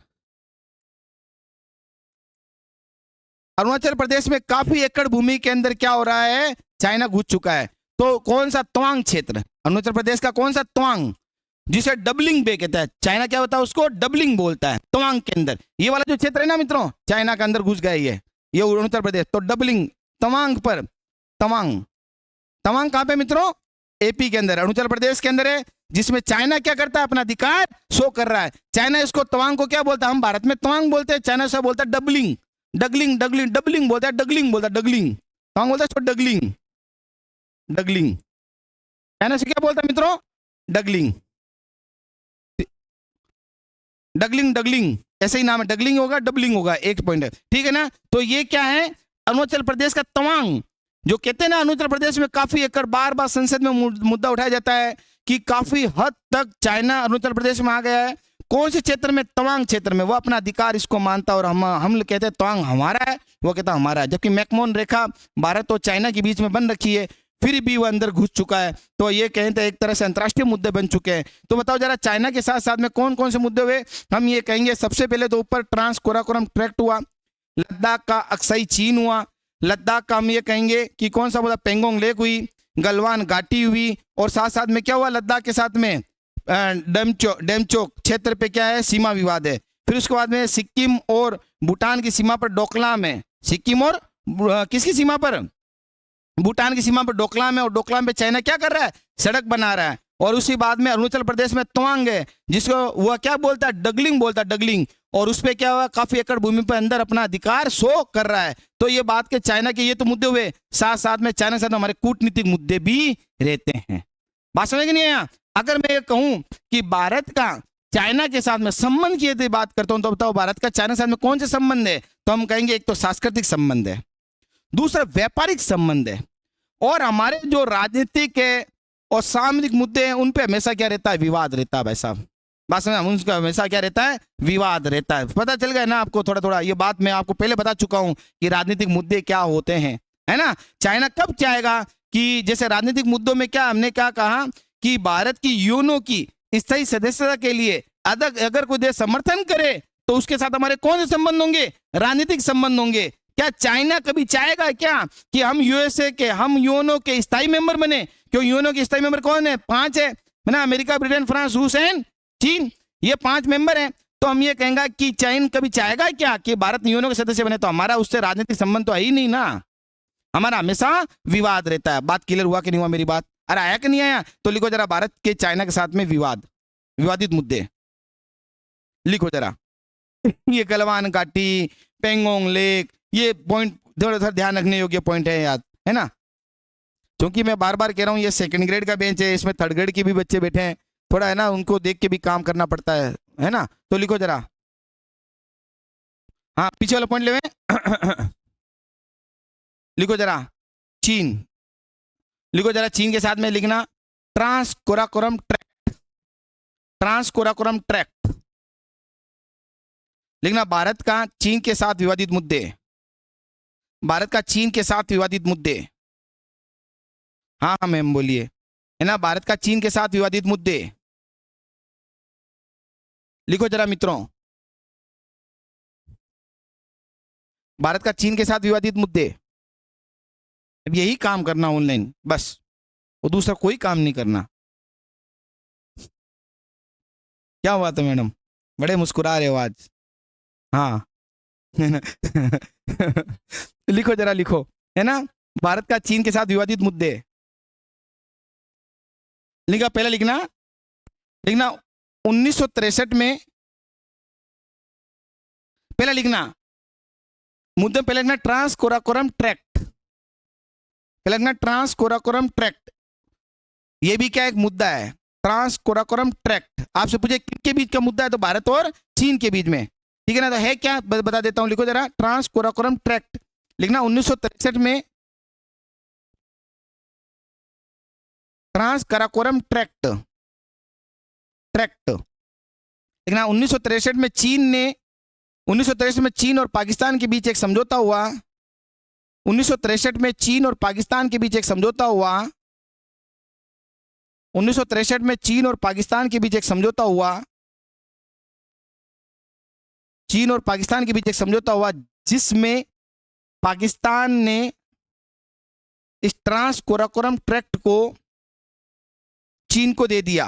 अरुणाचल प्रदेश में काफी एकड़ भूमि के अंदर क्या हो रहा है, चाइना घुस चुका है। तो कौन सा तवांग क्षेत्र, अरुणाचल प्रदेश का कौन सा तवांग, जिसे डबलिंग बे कहता है, चाइना क्या होता है उसको डबलिंग बोलता है। तवांग के अंदर ये वाला जो क्षेत्र है ना मित्रों, चाइना के अंदर घुस गया ये अरुणाचल प्रदेश। तो डबलिंग तवांग पर, तवांग, तवांग कहां पे मित्रों, एपी के अंदर, अरुणाचल प्रदेश के अंदर है, जिसमें चाइना क्या करता है, अपना अधिकार शो कर रहा है। चाइना इसको तवांग को क्या बोलता है, हम भारत में तवांग बोलते हैं, चाइना से बोलता है डबलिंग, डगलिंग, डगलिंग, डबलिंग बोलता है, डगलिंग बोलता है, डगलिंग, तवांग बोलता है इसको डगलिंग, डगलिंग। चाइना से क्या बोलता है मित्रों, डगलिंग, डगलिंग, डगलिंग ऐसे ही नाम है, डगलिंग होगा डबलिंग होगा, एक पॉइंट है, ठीक है ना। तो ये क्या है, अरुणाचल प्रदेश का तवांग, जो कहते हैं ना अरुणाचल प्रदेश में काफी एकड़, बार बार संसद में मुद्दा उठाया जाता है कि काफी हद तक चाइना अरुणाचल प्रदेश में आ गया है। कौन से क्षेत्र में, तवांग क्षेत्र में, वो अपना अधिकार इसको मानता है, और हम कहते हैं तवांग हमारा है, वो कहता है हमारा है। जबकि मैकमोहन रेखा भारत और चाइना के बीच में बन रखी है, फिर भी वो अंदर घुस चुका है। तो ये कहते हैं एक तरह से अंतर्राष्ट्रीय मुद्दे बन चुके हैं। तो बताओ जरा चाइना के साथ साथ में कौन कौन से मुद्दे हुए, हम ये कहेंगे सबसे पहले तो ऊपर ट्रांस काराकोरम ट्रैक्ट हुआ, लद्दाख का अक्साई चीन हुआ, लद्दाख का हम ये कहेंगे कि कौन सा बोला, पेंगोंग लेक हुई, गलवान घाटी हुई, और साथ साथ में क्या हुआ, लद्दाख के साथ में डेमचोक क्षेत्र पे क्या है, सीमा विवाद है। फिर उसके बाद में सिक्किम और भूटान की सीमा पर डोकलाम है, सिक्किम और किसकी सीमा पर, भूटान की सीमा पर डोकलाम है, और डोकलाम पे चाइना क्या कर रहा है, सड़क बना रहा है। और उसी बाद में अरुणाचल प्रदेश में तवांग है, जिसको वह क्या बोलता है, डगलिंग बोलता है, डगलिंग, और उस पे क्या हुआ, काफी एकड़ भूमि पर अंदर अपना अधिकार शो कर रहा है। तो ये बात के चाइना के ये तो मुद्दे हुए, साथ साथ में चाइना के साथ हमारे कूटनीतिक मुद्दे भी रहते हैं। बात समझ में नहीं आया? अगर मैं ये कहूं कि भारत का चाइना के साथ में संबंध की यदि बात करता हूं तो बताओ भारत का चाइना के साथ में कौन से संबंध है? तो हम कहेंगे एक तो सांस्कृतिक संबंध है, दूसरा व्यापारिक संबंध है, और हमारे जो राजनीतिक है और सामरिक मुद्दे हैं उन पे हमेशा क्या रहता है? विवाद रहता है भाई साहब। बात समझ, उनका हमेशा क्या रहता है? विवाद रहता है। पता चल गया ना आपको? थोड़ा थोड़ा ये बात मैं आपको पहले बता चुका हूं कि राजनीतिक मुद्दे क्या होते हैं, है ना? चाइना कब चाहेगा कि जैसे राजनीतिक मुद्दों में क्या हमने क्या कहा कि भारत की यूएनओ की स्थायी सदस्यता के लिए अगर कोई देश समर्थन करे तो उसके साथ हमारे कौन से संबंध होंगे? राजनीतिक संबंध होंगे। क्या चाइना कभी चाहेगा क्या कि हम यूएसए के, हम यूएनओ के स्थायी मेंबर बने? क्यों यूएनओ के स्थायी मेंबर कौन है? 5 है ना, अमेरिका, ब्रिटेन, फ्रांस, रूस एंड चीन, ये 5 मेंबर हैं। तो हम ये कहेंगे कि चाइना कभी चाहेगा क्या कि भारत यूएनओ के सदस्य बने? तो हमारा उससे राजनीतिक संबंध तो है ही नहीं ना, हमारा हमेशा विवाद रहता है। बात क्लियर हुआ कि नहीं हुआ मेरी बात? अरे आया कि नहीं आया? तो लिखो जरा भारत के चाइना के साथ में विवाद, विवादित मुद्दे लिखो जरा। ये गलवान घाटी, पेंगोंग लेक, ये पॉइंट थोड़ा सा ध्यान रखने योग्य पॉइंट है याद, है ना? क्योंकि मैं बार बार कह रहा हूँ ये सेकंड ग्रेड का बेंच है, इसमें थर्ड ग्रेड के भी बच्चे बैठे हैं, थोड़ा है ना उनको देख के भी काम करना पड़ता है ना? तो लिखो जरा, हाँ पीछे वाला पॉइंट ले लिखो जरा चीन, लिखो जरा चीन के साथ में लिखना ट्रांस-काराकोरम ट्रैक्ट, ट्रांस-काराकोरम ट्रैक्ट लिखना। भारत का चीन के साथ विवादित मुद्दे, भारत का चीन के साथ विवादित मुद्दे, हाँ हाँ मैम बोलिए, है ना? भारत का चीन के साथ विवादित मुद्दे लिखो जरा मित्रों, भारत का चीन के साथ विवादित मुद्दे। अब यही काम करना ऑनलाइन बस, वो दूसरा कोई काम नहीं करना। क्या हुआ था मैडम, बड़े मुस्कुरा रहे हो आज? हाँ लिखो जरा, लिखो, है ना? भारत का चीन के साथ विवादित मुद्दे लिखा, पहला लिखना, लिखना 1963 में, पहला लिखना मुद्दे, पहले लिखना ट्रांस-काराकोरम ट्रैक्ट, पहले लिखना ट्रांस-काराकोरम ट्रैक्ट। ये भी क्या एक मुद्दा है, ट्रांस-काराकोरम ट्रैक्ट। आपसे पूछे किनके बीच का मुद्दा है, तो भारत और चीन के बीच में, ठीक है ना? तो है क्या, बता देता हूं, लिखो जरा ट्रांस-काराकोरम ट्रैक्ट लिखना 1963 में, ट्रांस-काराकोरम ट्रैक्ट, ट्रैक्ट लिखना 1963 में चीन ने, 1963 में चीन और पाकिस्तान के बीच एक समझौता हुआ, 1963 में चीन और पाकिस्तान के बीच एक समझौता हुआ, 1963 में चीन और पाकिस्तान के बीच एक समझौता हुआ, चीन और पाकिस्तान के बीच एक समझौता हुआ जिसमें पाकिस्तान ने इस ट्रांस-काराकोरम ट्रैक्ट को चीन को दे दिया।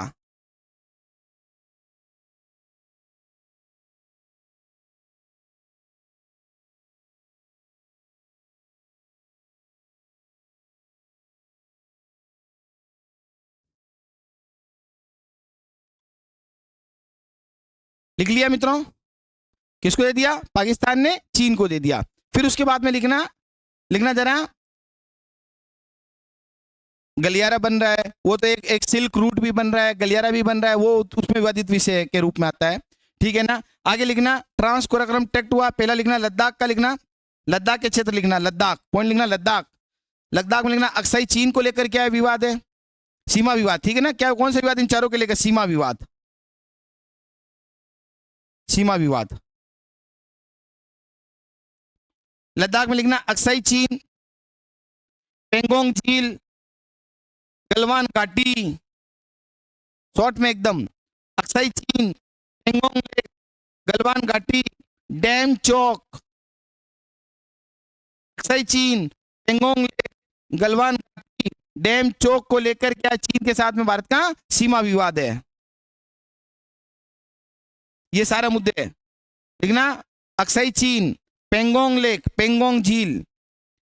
लिख लिया मित्रों? किसको दे दिया? पाकिस्तान ने चीन को दे दिया। फिर उसके बाद में लिखना, लिखना जरा गलियारा बन रहा है, वो तो एक सिल्क रूट भी बन रहा है, गलियारा भी बन रहा है, वो उसमें विवादित विषय के रूप में आता है, ठीक है ना? आगे लिखना ट्रांस-काराकोरम ट्रैक्ट हुआ, पहला लिखना लद्दाख का, लिखना लद्दाख के क्षेत्र, लिखना लद्दाख, पॉइंट लिखना लद्दाख, लद्दाख में लिखना अक्साई चीन को लेकर क्या विवाद है? सीमा विवाद, ठीक है ना? क्या कौन सा विवाद इन चारों के लेकर? सीमा विवाद, सीमा विवाद। लद्दाख में लिखना अक्साई चीन, पेंगोंग झील, गलवान घाटी, शॉर्ट में एकदम, अक्साई चीन, पेंगोंग लेक, गलवान घाटी, डैम चौक, अक्साई चीन, पेंगोंग लेक, गलवान घाटी, डैम चौक को लेकर क्या चीन के साथ में भारत का सीमा विवाद है। ये सारा मुद्दे है, लिखना अक्साई चीन, पेंगोंग लेक, पेंगोंग झील,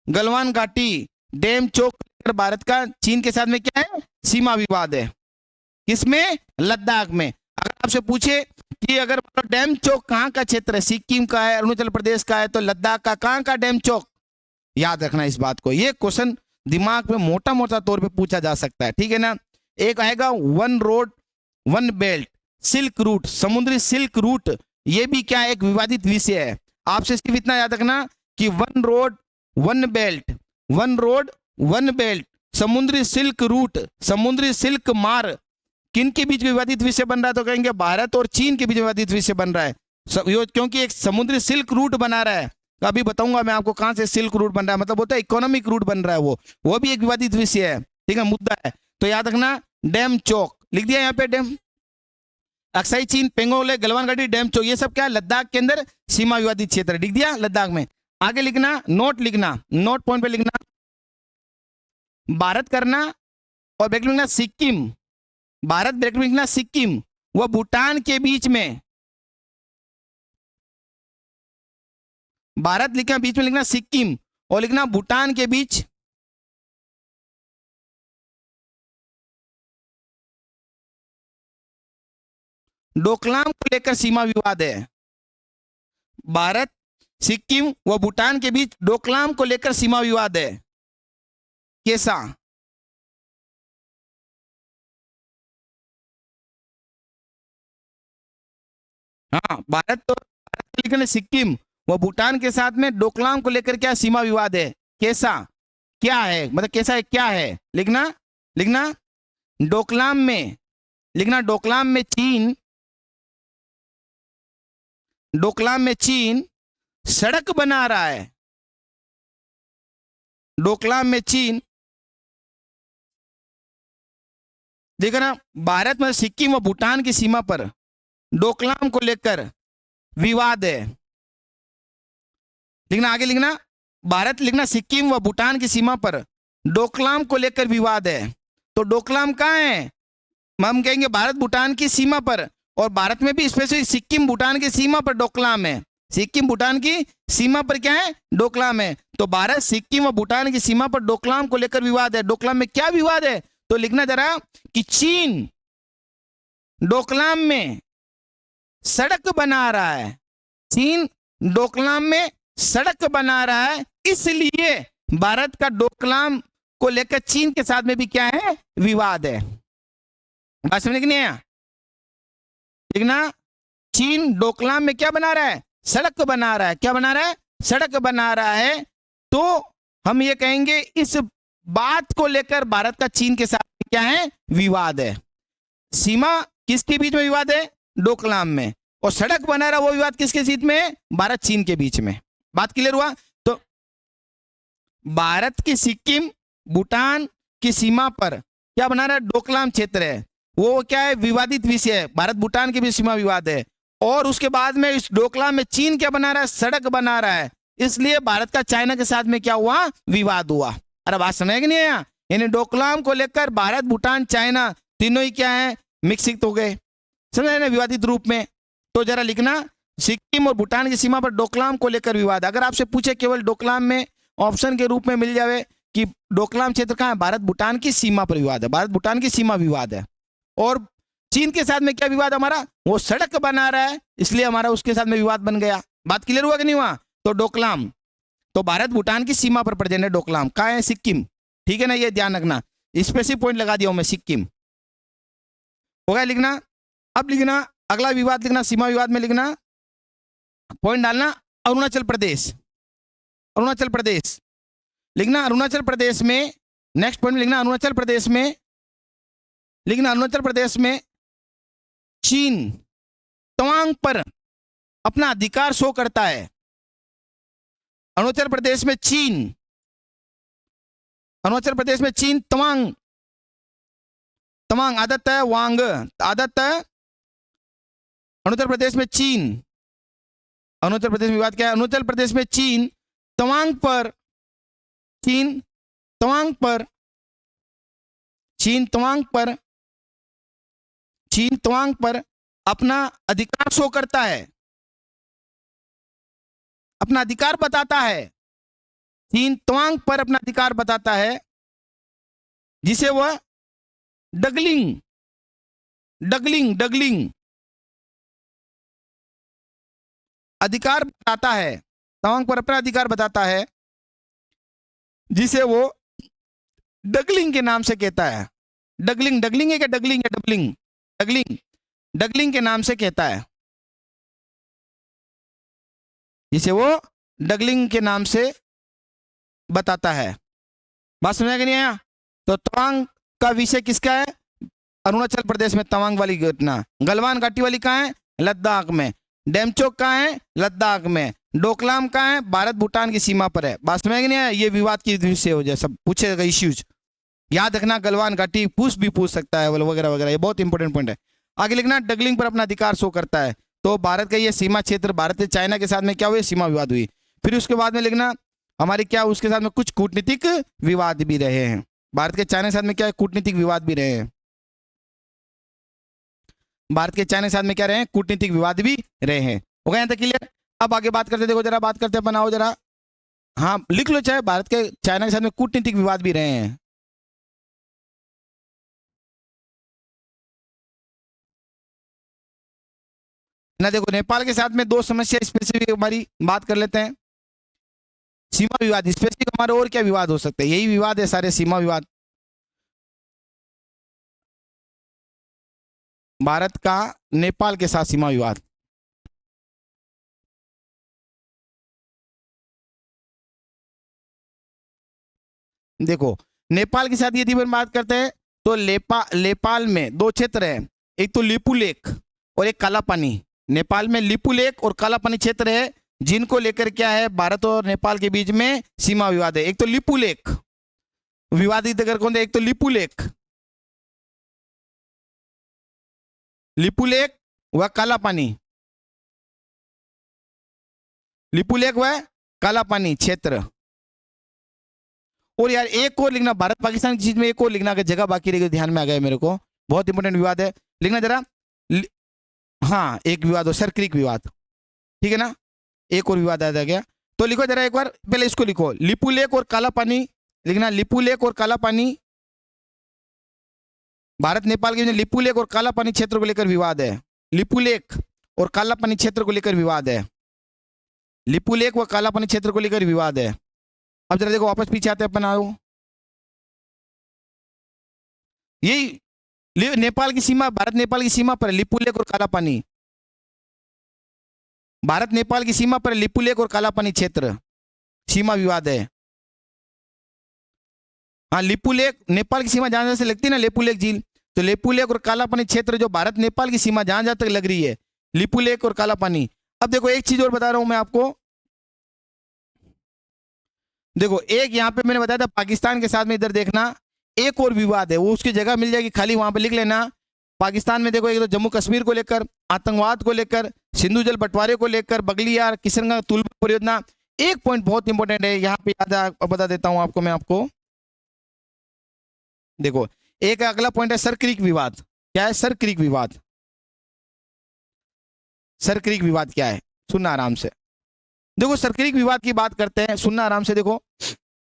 गलवान घाटी, डैम चौक, भारत का चीन के साथ में क्या है? सीमा विवाद है। किसमें? लद्दाख में। अगर आपसे पूछे कि अगर डैम चौक कहाँ का क्षेत्र है, सिक्किम का है, अरुणाचल प्रदेश का है, तो लद्दाख का कहाँ का डैम चौक? याद रखना इस बात को, ये क्वेश्चन दिमाग में मोटा मोटा तौर पे पूछा जा सकता है, ठीक है ना? एक आएगा one road one belt, silk route, समुद्री सिल्क रूट, ये भी क्या एक विवादित विषय है। आपसे सिर्फ इतना याद रखना कि one road one belt, one road one belt, समुद्री सिल्क रूट, समुद्री सिल्क मार्ग किन के बीच विवादित विषय बन रहा है? तो कहेंगे भारत और चीन के बीच विवादित विषय बन रहा है, क्योंकि एक समुद्री सिल्क रूट बना रहा है। अभी बताऊंगा मैं आपको कहां से सिल्क रूट बन रहा है, मतलब होता है इकोनॉमिक रूट बन रहा है, वो भी एक विवादित विषय है, ठीक है, मुद्दा है। तो याद रखना डैम चौक लिख दिया यहाँ पे, डैम अक्साई चीन पेंगोंग लेक गलवान घाटी डैम चौक, ये सब क्या है लद्दाख के अंदर सीमा विवादित क्षेत्र, लिख दिया लद्दाख में। आगे लिखना, नोट लिखना, नोट पॉइंट पे लिखना, भारत करना और ब्रैकेट में लिखना सिक्किम, भारत ब्रैकेट में लिखना सिक्किम व भूटान के बीच में, भारत लिखना बीच में लिखना सिक्किम और लिखना भूटान के बीच डोकलाम को लेकर सीमा विवाद है। भारत सिक्किम व भूटान के बीच डोकलाम को लेकर सीमा विवाद है। कैसा? हाँ, भारत तो भारत लिखना सिक्किम व भूटान के साथ में डोकलाम को लेकर क्या सीमा विवाद है। कैसा क्या है, मतलब कैसा है क्या है, लिखना लिखना डोकलाम में, लिखना डोकलाम में चीन, डोकलाम में चीन सड़क बना रहा है, डोकलाम में चीन, देखना भारत में सिक्किम व भूटान की सीमा पर डोकलाम को लेकर विवाद है। लिखना आगे लिखना, भारत लिखना सिक्किम व भूटान की सीमा पर डोकलाम को लेकर विवाद है। तो डोकलाम कहाँ है? हम कहेंगे भारत भूटान की सीमा पर, और भारत में भी स्पेसिफिक सिक्किम भूटान की सीमा पर डोकलाम है, सिक्किम भूटान की सीमा पर क्या है? डोकलाम है। तो भारत सिक्किम व भूटान की सीमा पर डोकलाम को लेकर विवाद है। डोकलाम में क्या विवाद है? तो लिखना जरा कि चीन डोकलाम में सड़क बना रहा है, चीन डोकलाम में सड़क बना रहा है, इसलिए भारत का डोकलाम को लेकर चीन के साथ में भी क्या है? विवाद है। बात समझ नहीं है? लिखना चीन डोकलाम में क्या बना रहा है? सड़क बना रहा है। क्या बना रहा है? सड़क बना रहा है। तो हम ये कहेंगे इस बात को लेकर भारत का चीन के साथ क्या है? विवाद है। सीमा किसके बीच में विवाद है? डोकलाम में। और सड़क बना रहा वो विवाद किसके बीच में है? भारत चीन के बीच में। बात क्लियर हुआ? तो भारत की सिक्किम भूटान की सीमा पर क्या बना रहा है? डोकलाम क्षेत्र है, वो क्या है? विवादित विषय है, भारत भूटान के बीच सीमा विवाद है। और उसके बाद में इस डोकलाम में चीन क्या बना रहा है? सड़क बना रहा है, इसलिए भारत का चाइना के साथ में क्या हुआ? विवाद हुआ। अरे बात समझ नहीं आया? यानी डोकलाम को लेकर भारत भूटान चाइना तीनों ही क्या है? मिक्सिंग हो गए, समझ ना, विवादित रूप में। तो जरा लिखना सिक्किम और भूटान की सीमा पर डोकलाम को लेकर विवाद। अगर आपसे पूछे केवल डोकलाम में, ऑप्शन के रूप में मिल जावे कि डोकलाम क्षेत्र कहाँ है? भारत भूटान की सीमा पर विवाद है, भारत भूटान की सीमा विवाद है। और चीन के साथ में क्या विवाद हमारा? वो सड़क बना रहा है, इसलिए हमारा उसके साथ में विवाद बन गया। बात क्लियर हुआ कि नहीं हुआ? तो डोकलाम तो भारत भूटान की सीमा पर पड़ जाए, डोकलाम कहाँ है? सिक्किम, ठीक है ना, ये ध्यान रखना। स्पेसिफिक पॉइंट लगा दिया हूं मैं, सिक्किम हो गया लिखना। अब लिखना अगला विवाद, लिखना सीमा विवाद में लिखना पॉइंट डालना अरुणाचल प्रदेश, अरुणाचल प्रदेश लिखना। अरुणाचल प्रदेश में नेक्स्ट पॉइंट लिखना, अरुणाचल प्रदेश में लिखना, अरुणाचल प्रदेश में चीन तवांग पर अपना अधिकार शो करता है। अरुणाचल प्रदेश में चीन, अरुणाचल प्रदेश में चीन तवांग, तवांग आदत है वांग, आदत है। अरुणाचल प्रदेश में चीन, अरुणाचल प्रदेश में विवाद क्या है? अरुणाचल प्रदेश में चीन तवांग पर, चीन तवांग पर, चीन तवांग पर, चीन तवांग पर अपना अधिकार शो करता है, अपना अधिकार बताता है। चीन तवांग पर अपना अधिकार बताता है, जिसे वह डगलिंग, डगलिंग, डगलिंग अधिकार बताता है। तवांग पर अपना अधिकार बताता है, जिसे वो डगलिंग के नाम से कहता है। डगलिंग, डगलिंग है क्या, डगलिंग या डबलिंग, डगलिंग, डगलिंग के नाम से कहता है, जिसे वो डगलिंग के नाम से बताता है। बात समझ में नहीं आया? तो तवांग का विषय किसका है? अरुणाचल प्रदेश में तवांग वाली घटना। गलवान घाटी वाली कहाँ है? लद्दाख में। डेमचोक कहाँ है? लद्दाख में। डोकलाम कहाँ है? भारत भूटान की सीमा पर है। बात समझ में नहीं आया? ये विवाद की विषय हो जाए, सब पूछेगा इश्यूज, याद रखना। गलवान घाटी पूछ सकता है वगैरह वगैरह, ये बहुत इंपॉर्टेंट पॉइंट है। आगे लिखना, डगलिंग पर अपना अधिकार शो करता है। तो भारत का ये सीमा क्षेत्र, भारत से चाइना के साथ में क्या हुई? सीमा विवाद हुई। फिर उसके बाद में लिखना हमारे क्या, उसके साथ में कुछ कूटनीतिक विवाद भी रहे हैं। भारत के चाइना के साथ में क्या कूटनीतिक विवाद भी रहे हैं। भारत के चाइना के साथ में क्या रहे हैं? कूटनीतिक विवाद भी रहे हैं। हो गया यहाँ तक क्लियर? अब आगे बात करते, देखो जरा बात करते अपन, आओ जरा, हाँ लिख लो, चाहे भारत के चाइना के साथ में कूटनीतिक विवाद भी रहे हैं। ना देखो, नेपाल के साथ में दो समस्या स्पेसिफिक हमारी बात कर लेते हैं। सीमा विवाद स्पेसिफिक, हमारे और क्या विवाद हो सकते हैं? यही विवाद है सारे, सीमा विवाद। भारत का नेपाल के साथ सीमा विवाद। देखो नेपाल के साथ यदि हम बात करते हैं तो नेपाल में दो क्षेत्र हैं, एक तो लिपू लेक और एक काला पानी। नेपाल में लिपू लेक और काला पानी क्षेत्र है, जिनको लेकर क्या है, भारत और नेपाल के बीच में सीमा विवाद है। एक तो लिपू लेक विवादित अगर कौन है, एक तो लिपू लेक, लिपू लेक व काला पानी, लिपू लेक व काला पानी क्षेत्र। और यार एक और लिखना, भारत पाकिस्तान की चीज में एक और लिखना, अगर जगह बाकी रही ध्यान में आ गया मेरे को, बहुत इंपॉर्टेंट विवाद है, लिखना जरा। हाँ एक विवाद हो, सर क्रीक विवाद, ठीक है ना, एक और विवाद आ गया। तो लिखो जरा एक बार, पहले इसको लिखो, लिपू लेक और काला पानी, लिखना लिपू लेक और काला पानी। भारत नेपाल के लिपू लेक और काला पानी क्षेत्र को लेकर विवाद है। लिपू लेक और काला पानी क्षेत्र को लेकर विवाद है। लिपू लेक व काला पानी क्षेत्र को लेकर विवाद है। अब जरा देखो वापस पीछे आते अपन, आओ, यही नेपाल की सीमा, भारत नेपाल की सीमा पर लिपू लेक और काला पानी, भारत नेपाल की सीमा पर लिपू लेक और काला पानी क्षेत्र सीमा विवाद है। हाँ लिपू लेक, नेपाल की सीमा जहां से लगती है ना, लिपू लेक झील, तो लिपू लेक और काला पानी क्षेत्र जो भारत नेपाल की सीमा जहां तक लग रही है, लिपू लेक और काला पानी। अब देखो एक चीज और बता रहा हूं मैं आपको, देखो एक यहां पे मैंने बताया था पाकिस्तान के साथ में, इधर देखना एक और विवाद है, वो उसकी जगह मिल जाएगी खाली, वहां पे लिख लेना। पाकिस्तान में देखो, एक तो जम्मू कश्मीर को लेकर, आतंकवाद को लेकर, सिंधु जल बंटवारे को लेकर, बगलियार किशनगंज तुलबा परियोजना। एक पॉइंट बहुत इंपॉर्टेंट है यहाँ पे, याद बता देता हूं आपको मैं, आपको देखो एक अगला पॉइंट है सर क्रीक विवाद। क्या है सर क्रीक विवाद? सर क्रीक विवाद क्या है, सुनना आराम से। देखो सर क्रीक विवाद की बात करते हैं, सुनना आराम से। देखो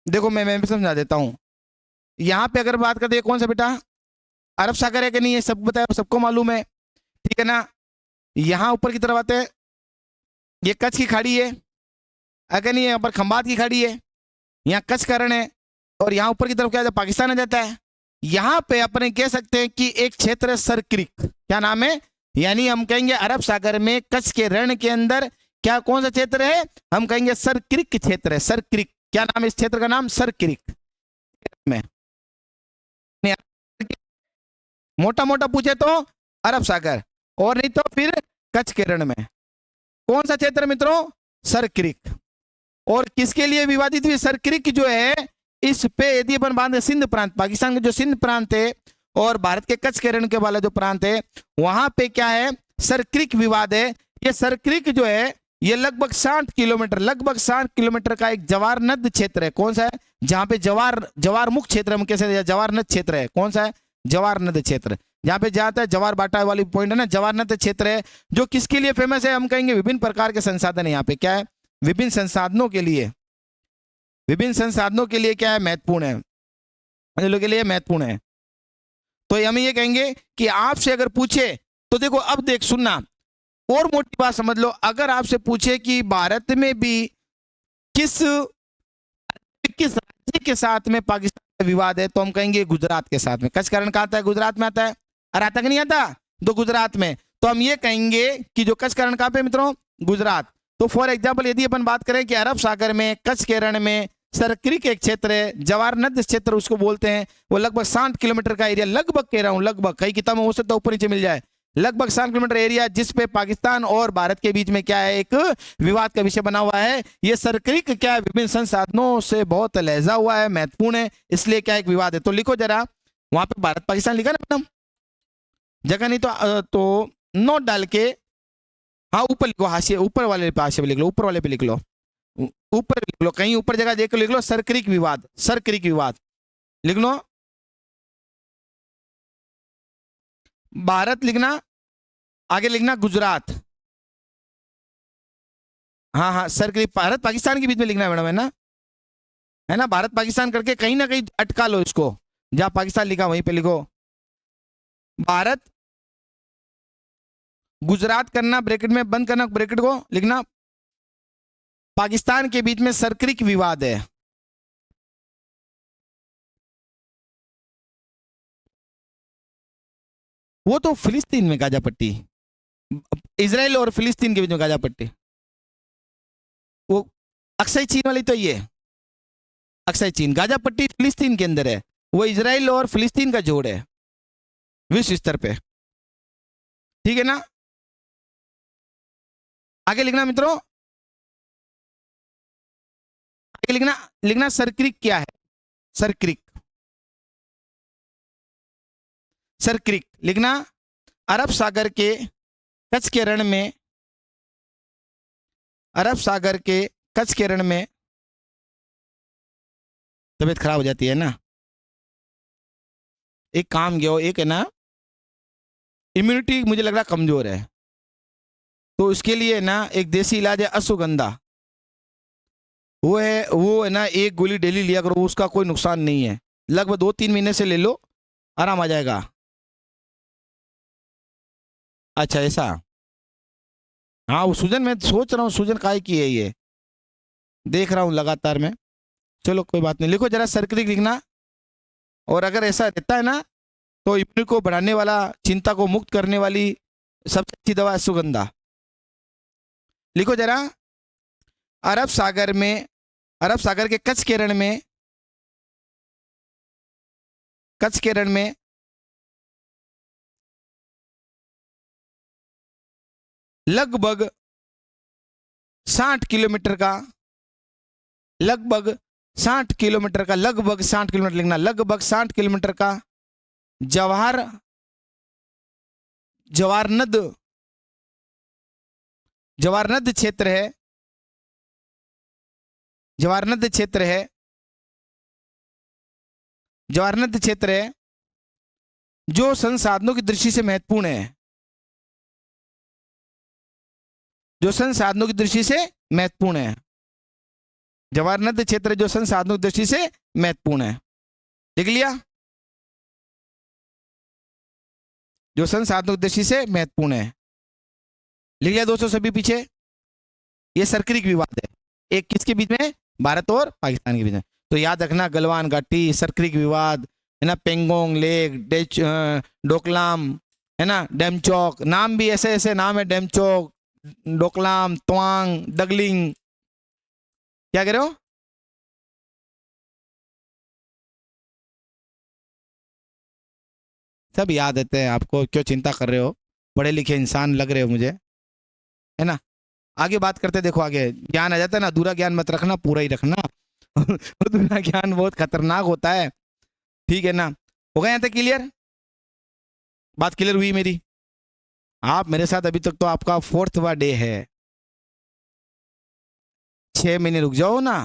देखो मैं भी समझा देता हूं। यहाँ पे अगर बात करते हैं, कौन सा बेटा, अरब सागर है कि नहीं, ये सब बताया, सबको मालूम है, ठीक है ना। यहाँ ऊपर की तरफ आते हैं, ये कच्छ की खाड़ी है, अगर नहीं यहाँ पर खंबात की खाड़ी है, यहाँ कच्छ का रण है, और यहाँ ऊपर की तरफ क्या पाकिस्तान आ जाता है। यहाँ पे अपने कह सकते हैं कि एक क्षेत्र है सर क्रीक, क्या नाम है, यानी हम कहेंगे अरब सागर में कच्छ के रण के अंदर क्या, कौन सा क्षेत्र है, हम कहेंगे सर क्रीक क्षेत्र है। सर क्रीक, क्या नाम है इस क्षेत्र का नाम, सर क्रीक में। मोटा मोटा पूछे तो अरब सागर, और नहीं तो फिर कच्छ के रण में। कौन सा क्षेत्र मित्रों, सर क्रीक। और किसके लिए विवादित हुई, सर क्रीक जो है, इस पे यदि अपन बात, सिंध प्रांत, पाकिस्तान का जो सिंध प्रांत है और भारत के कच्छ के रण के वाला जो प्रांत है, वहां पे क्या है, सर क्रीक विवाद है। ये सर क्रीक जो है, ये लगभग 60 किलोमीटर, लगभग 60 किलोमीटर का एक जवार नद क्षेत्र है। कौन सा है, जहां पे जवार मुक्त क्षेत्र, हम कैसे जवार नद क्षेत्र है, कौन सा है, जवार नद क्षेत्र, जहां पे जाता है जवार बाटा वाली पॉइंट है ना, जवार नद क्षेत्र है, जो किसके लिए फेमस है, हम कहेंगे विभिन्न प्रकार के संसाधन है यहाँ पे, क्या है, विभिन्न संसाधनों के लिए, विभिन्न संसाधनों के लिए क्या है, महत्वपूर्ण है, के लिए महत्वपूर्ण है। तो हम ये कहेंगे कि आपसे अगर पूछे तो देखो, अब देख सुनना, और मोटी बात समझ लो, अगर आपसे पूछे कि भारत में भी किस किस राज्य के साथ में पाकिस्तान विवाद है तो हम कहेंगे गुजरात के साथ में। कच्छ का रण कहाँ आता है? गुजरात में आता है। और आता कि नहीं आता? तो गुजरात में। तो हम ये कहेंगे कि जो कच्छ का रण कहाँ पे मित्रों? गुजरात। तो फॉर एग्जाम्पल यदि अपन बात करें कि अरब सागर में कच्छ के रण में सरक्रिक एक क्षेत्र है, जवार नद क्षेत्र उसको बोलते हैं, वो लगभग 60 किलोमीटर का एरिया, लगभग कह रहा हूं लगभग, कई किताब में हो सकता है ऊपर नीचे मिल जाए, लगभग 60 किलोमीटर एरिया जिसपे पाकिस्तान और भारत के बीच में क्या है, एक विवाद का विषय बना हुआ है। ये सरक्रिक क्या है, विभिन्न संसाधनों से बहुत लहजा हुआ है, महत्वपूर्ण है, इसलिए क्या एक विवाद है। तो लिखो जरा, वहां पे भारत पाकिस्तान लिखा ना मैडम, जगह नहीं तो नोट डाल के, हाँ ऊपर लिखो, हाशिए ऊपर वाले पे, हाशिए पे लिख लो, ऊपर वाले पे लिख लो, ऊपर लिख लो, कहीं ऊपर जगह देख लो, लिख लो सरक्रिक विवाद, सरक्रिक विवाद लिख लो। भारत लिखना, आगे लिखना गुजरात, हाँ हाँ सरक्रिक, भारत पाकिस्तान के बीच में लिखना है मैडम, है ना, भारत पाकिस्तान करके कहीं ना कहीं अटका लो इसको, जहां पाकिस्तान लिखा वहीं पे लिखो भारत, गुजरात करना, ब्रैकेट में बंद करना, ब्रैकेट को लिखना, पाकिस्तान के बीच में सरक्रिक विवाद है। वो तो फिलिस्तीन में गाजा पट्टी, इजराइल और फिलिस्तीन के बीच में गाजा पट्टी, वो अक्साई चीन वाली तो ये अक्साई चीन, गाजा पट्टी फिलिस्तीन के अंदर है, वो इजराइल और फिलिस्तीन का जोड़ है विश्व स्तर पे, ठीक है ना। आगे लिखना मित्रों, आगे लिखना, लिखना सरक्रिक क्या है, सरक्रिक, सरक्रिक लिखना, अरब सागर के कच्छ के रण में, अरब सागर के कच्छ के रण में, तबीयत खराब हो जाती है ना, एक काम किया, एक है ना इम्यूनिटी मुझे लग रहा कमजोर है, तो इसके लिए ना एक देसी इलाज है अश्वगंधा, वो है ना, एक गोली डेली लिया करो, उसका कोई नुकसान नहीं है, लगभग 2-3 महीने से ले लो, आराम आ जाएगा। अच्छा ऐसा, हाँ वो सूजन, मैं सोच रहा हूँ सूजन काय की है, ये देख रहा हूँ लगातार मैं, चलो कोई बात नहीं, लिखो जरा सरक्रिक लिखना, और अगर ऐसा रहता है ना तो इम्यूनिटी को बढ़ाने वाला, चिंता को मुक्त करने वाली सबसे अच्छी दवा है सुगंधा। लिखो जरा, अरब सागर में, अरब सागर के कच्छ के रण में, कच्छ के रण में लगभग 60 किलोमीटर का, लगभग 60 किलोमीटर का, लगभग 60 किलोमीटर लिखना, लगभग 60 किलोमीटर का जवाहर, जवारनद, जवारनद क्षेत्र है, जवारनद क्षेत्र है, जवारनद क्षेत्र है, जो संसाधनों की दृष्टि से महत्वपूर्ण है, जो संसाधनों की दृष्टि से महत्वपूर्ण है, जवारनद क्षेत्र जो संसाधनों की दृष्टि से महत्वपूर्ण है, लिख लिया, जो संसाधनों की दृष्टि से महत्वपूर्ण है, लिख लिया दोस्तों सभी पीछे। ये सरक्रिक विवाद है, एक किसके बीच में, भारत और पाकिस्तान के बीच में, तो याद रखना गलवान घाटी, सरक्रिक विवाद है ना, पेंगोंग लेक, डोकलाम है ना, डेमचौक, नाम भी ऐसे ऐसे नाम है, डेमचौक, डोकलाम, तवांग, डगलिंग, क्या कह रहे हो, सब याद रहते हैं आपको, क्यों चिंता कर रहे हो, पढ़े लिखे इंसान लग रहे हो मुझे, है ना। आगे बात करते, देखो आगे ज्ञान आ जाता है ना, अधूरा ज्ञान मत रखना, पूरा ही रखना अधूरा ज्ञान बहुत खतरनाक होता है, ठीक है ना। हो गया यहाँ तक क्लियर, बात क्लियर हुई मेरी, आप मेरे साथ अभी तक तो आपका 4वां डे है, 6 महीने रुक जाओ ना,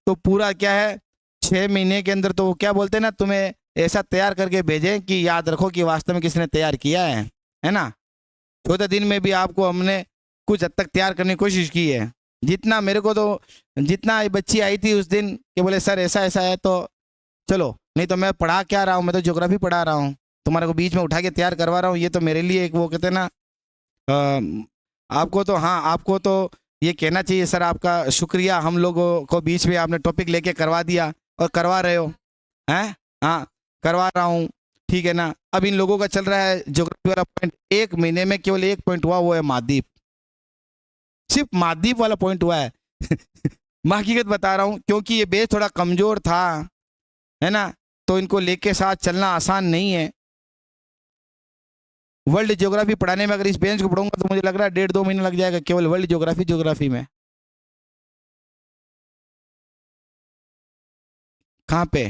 तो पूरा क्या है, 6 महीने के अंदर तो वो क्या बोलते हैं ना, तुम्हें ऐसा तैयार करके भेजें कि याद रखो कि वास्तव में किसने तैयार किया है ना। 14 दिन में भी आपको हमने कुछ हद तक तैयार करने की कोशिश की है, जितना मेरे को तो, जितना बच्ची आई थी उस दिन कि बोले सर ऐसा ऐसा है, तो चलो, नहीं तो मैं पढ़ा क्या रहा हूँ, मैं तो ज्योग्राफी पढ़ा रहा हूँ, तुम्हारे को बीच में उठा के तैयार करवा रहा हूँ, ये तो मेरे लिए एक वो कहते हैं ना, आपको तो, हाँ आपको तो ये कहना चाहिए सर आपका शुक्रिया, हम लोगों को बीच में आपने टॉपिक लेके करवा दिया और करवा रहे हो, हैं? हाँ, करवा रहा हूँ, ठीक है ना। अब इन लोगों का चल रहा है ज्योग्राफी वाला पॉइंट, 1 महीने में केवल 1 पॉइंट हुआ, वो है मालदीव। सिर्फ मालदीव वाला पॉइंट हुआ है। मैं हकीकत बता रहा हूँ, क्योंकि ये बेस थोड़ा कमजोर था, है ना, तो इनको लेके साथ चलना आसान नहीं है। वर्ल्ड ज्योग्राफी पढ़ाने में अगर इस बेंच को पढ़ूंगा तो मुझे लग रहा है 1.5-2 महीने लग जाएगा केवल वर्ल्ड ज्योग्राफी में। कहाँ पे?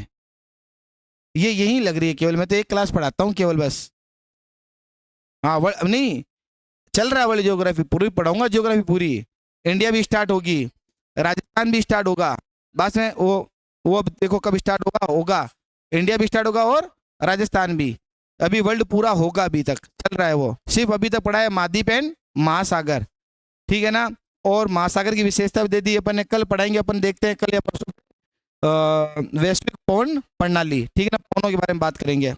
ये यहीं लग रही है केवल, मैं तो एक क्लास पढ़ाता हूँ केवल बस। हाँ, वर्ल्ड नहीं, चल रहा है वर्ल्ड ज्योग्राफी, पूरी पढ़ाऊंगा ज्योग्राफी पूरी। इंडिया भी स्टार्ट होगी, राजस्थान भी स्टार्ट होगा, बस में वो अब देखो कब स्टार्ट होगा, होगा इंडिया भी स्टार्ट होगा और राजस्थान भी। अभी वर्ल्ड पूरा होगा, अभी तक चल रहा है वो। सिर्फ अभी तक पढ़ा है महाद्वीप एंड महासागर, ठीक है ना। और महासागर की विशेषता भी दे दी अपन ने, कल पढ़ाएंगे अपन, देखते हैं कल या परसों वैश्विक पवन प्रणाली, ठीक है ना, पवनों के बारे में बात करेंगे।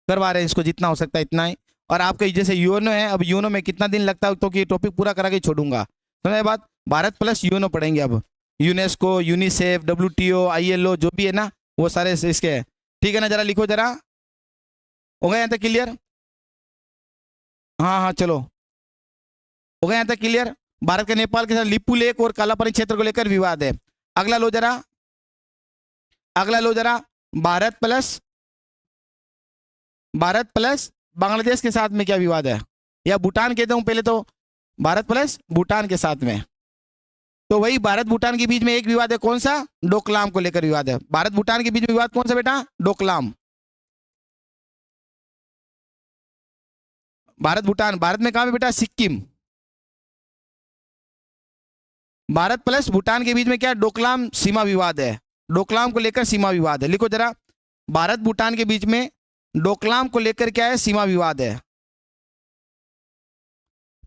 करवा रहे हैं इसको जितना हो सकता है इतना ही। और आपके जैसे यूएनओ है, अब यूएनओ में कितना दिन लगता है, तो कि टॉपिक पूरा करा के छोड़ूंगा, समझ बात। भारत प्लस यूएनओ पढ़ेंगे अब, यूनेस्को, यूनिसेफ, डब्ल्यूटीओ, आईएलओ जो भी है ना, वो सारे इसके हैं, ठीक है ना। जरा लिखो जरा, हो गया यहाँ तक क्लियर? हाँ हाँ चलो, हो गया यहाँ तक क्लियर। भारत का नेपाल के साथ लिपू लेक और कालापानी क्षेत्र को लेकर विवाद है। अगला लो जरा, अगला लो जरा, भारत प्लस बांग्लादेश के साथ में क्या विवाद है, या भूटान कहता हूं पहले तो, भारत प्लस भूटान के साथ में। तो वही भारत भूटान के बीच में एक विवाद है, कौन सा? डोकलाम को लेकर विवाद है। भारत भूटान के बीच में विवाद कौन सा बेटा? डोकलाम। भारत भूटान, भारत में कहां पे बेटा? सिक्किम। भारत प्लस भूटान के बीच में क्या? डोकलाम सीमा विवाद है, डोकलाम को लेकर सीमा विवाद है। लिखो जरा, भारत भूटान के बीच में डोकलाम को लेकर क्या है? सीमा विवाद है।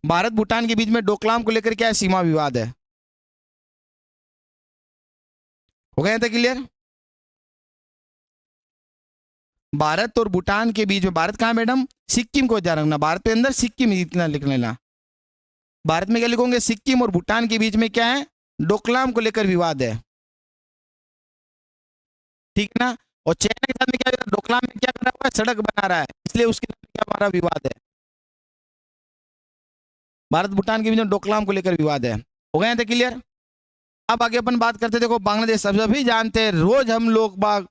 भारत भूटान के बीच में डोकलाम को लेकर क्या है? सीमा विवाद है। हो गया था क्लियर? भारत और भूटान के बीच में, भारत कहां मैडम? सिक्किम को ध्यान रखना, भारत के अंदर सिक्किम इतना लिख लेना। भारत में क्या लिखोगे? सिक्किम। और भूटान के बीच में क्या है? डोकलाम को लेकर विवाद है, ठीक है ना। और चाइना के साथ में क्या, डोकलाम में क्या कर रहा है? सड़क बना रहा है, इसलिए उसके साथ क्या हमारा विवाद है? भारत भूटान के बीच में डोकलाम को लेकर विवाद है। हो गया था क्लियर? अब आगे अपन बात करते, देखो बांग्लादेश सभी जानते हैं, रोज हम लोग बाग,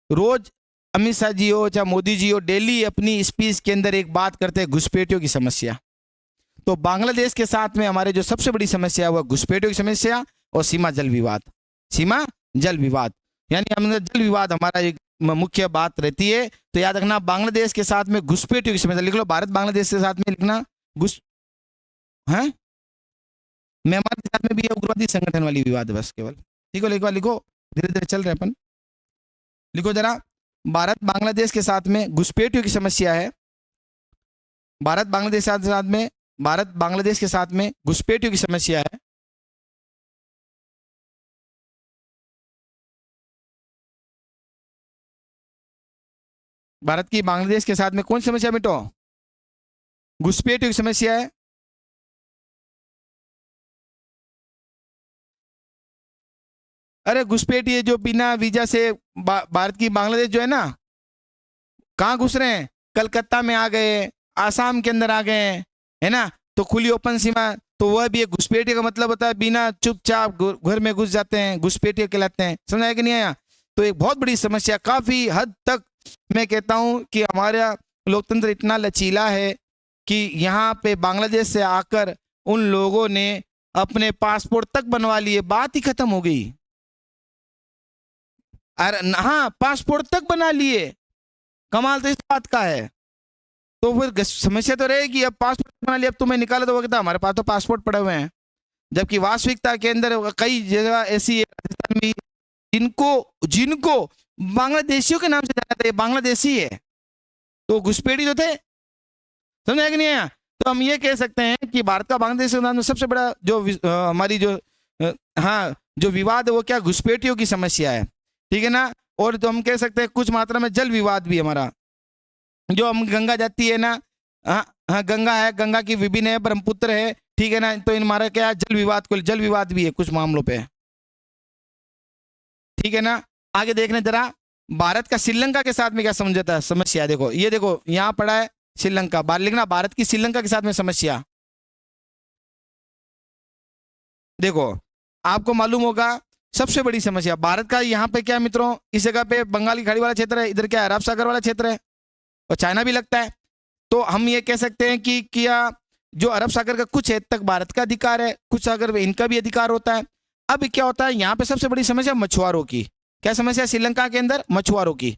रोज अमित शाह जी हो चाहे मोदी जी हो, डेली अपनी स्पीच के अंदर एक बात करते हैं, घुसपैठियों की समस्या। तो बांग्लादेश के साथ में हमारे जो सबसे बड़ी समस्या है वह घुसपैठियों की समस्या और सीमा जल विवाद। सीमा जल विवाद यानी हम जल विवाद हमारा एक मुख्य बात रहती है। तो याद रखना, बांग्लादेश के साथ में घुसपैठियों की समस्या लिख लो, भारत बांग्लादेश के साथ में लिखना घुस है, म्यांमार के साथ में भी उग्रवादी संगठन वाली विवाद है बस केवल। ठीक है, लिखो लिखो, धीरे धीरे चल रहे अपन। लिखो जरा, भारत बांग्लादेश के साथ में घुसपैठियों की समस्या है। भारत बांग्लादेश के साथ में, भारत बांग्लादेश के साथ में घुसपैठियों की समस्या है। भारत की बांग्लादेश के साथ में कौन सी समस्या बेटो? घुसपैठियों की समस्या है। अरे घुसपैठिए जो बिना वीजा से भारत की बांग्लादेश जो है ना, कहाँ घुस रहे हैं? कलकत्ता में आ गए, आसाम के अंदर आ गए, है ना। तो खुली ओपन सीमा, तो वह भी एक घुसपैठिए का मतलब होता है बिना चुपचाप घर में घुस जाते हैं, घुसपैठिए कहलाते हैं। समझ आया कि नहीं आया? तो एक बहुत बड़ी समस्या, काफी हद तक मैं कहता हूं कि हमारा लोकतंत्र इतना लचीला है कि यहाँ पे बांग्लादेश से आकर उन लोगों ने अपने पासपोर्ट तक बनवा लिए, बात ही खत्म हो गई। अरे हाँ, पासपोर्ट तक बना लिए, कमाल तो इस बात का है। तो फिर समस्या तो रहेगी, अब पासपोर्ट बना लिया, अब तुम्हें निकाला तो वो कहता हमारे पास तो पासपोर्ट पड़े हुए हैं। जबकि वास्तविकता के अंदर कई जगह ऐसी है, राजस्थान में, जिनको जिनको बांग्लादेशियों के नाम से जाना था, बांग्लादेशी है, तो घुसपैठी तो थे। समझ कि नहीं आया? तो हम ये कह सकते हैं कि भारत का बांग्लादेश के नाम में सबसे बड़ा जो हमारी जो हाँ जो विवाद है वो क्या? घुसपैठियों की समस्या है, ठीक है ना। और तो हम कह सकते हैं कुछ मात्रा में जल विवाद भी हमारा, जो हम गंगा जाती है ना, हाँ हाँ गंगा है, गंगा की विभिन्न है, ब्रह्मपुत्र है, ठीक है ना। तो इन हमारा क्या है? जल विवाद को, जल विवाद भी है कुछ मामलों पे, ठीक है ना। आगे देखना जरा, भारत का श्रीलंका के साथ में क्या समझौता है, समस्या है। देखो ये देखो यहां पड़ा है श्रीलंका, बाहर लिखना भारत की श्रीलंका के साथ में समस्या। देखो आपको मालूम होगा सबसे बड़ी समस्या भारत का यहाँ पे क्या मित्रों, इस जगह पे बंगाल की खाड़ी वाला क्षेत्र है, इधर क्या अरब सागर वाला क्षेत्र है और चाइना भी लगता है। तो हम ये कह सकते हैं कि क्या जो अरब सागर का कुछ हद तक भारत का अधिकार है, कुछ सागर इनका भी अधिकार होता है। अब क्या होता है यहाँ पे सबसे बड़ी समस्या मछुआरों की, क्या समस्या श्रीलंका के अंदर, मछुआरों की।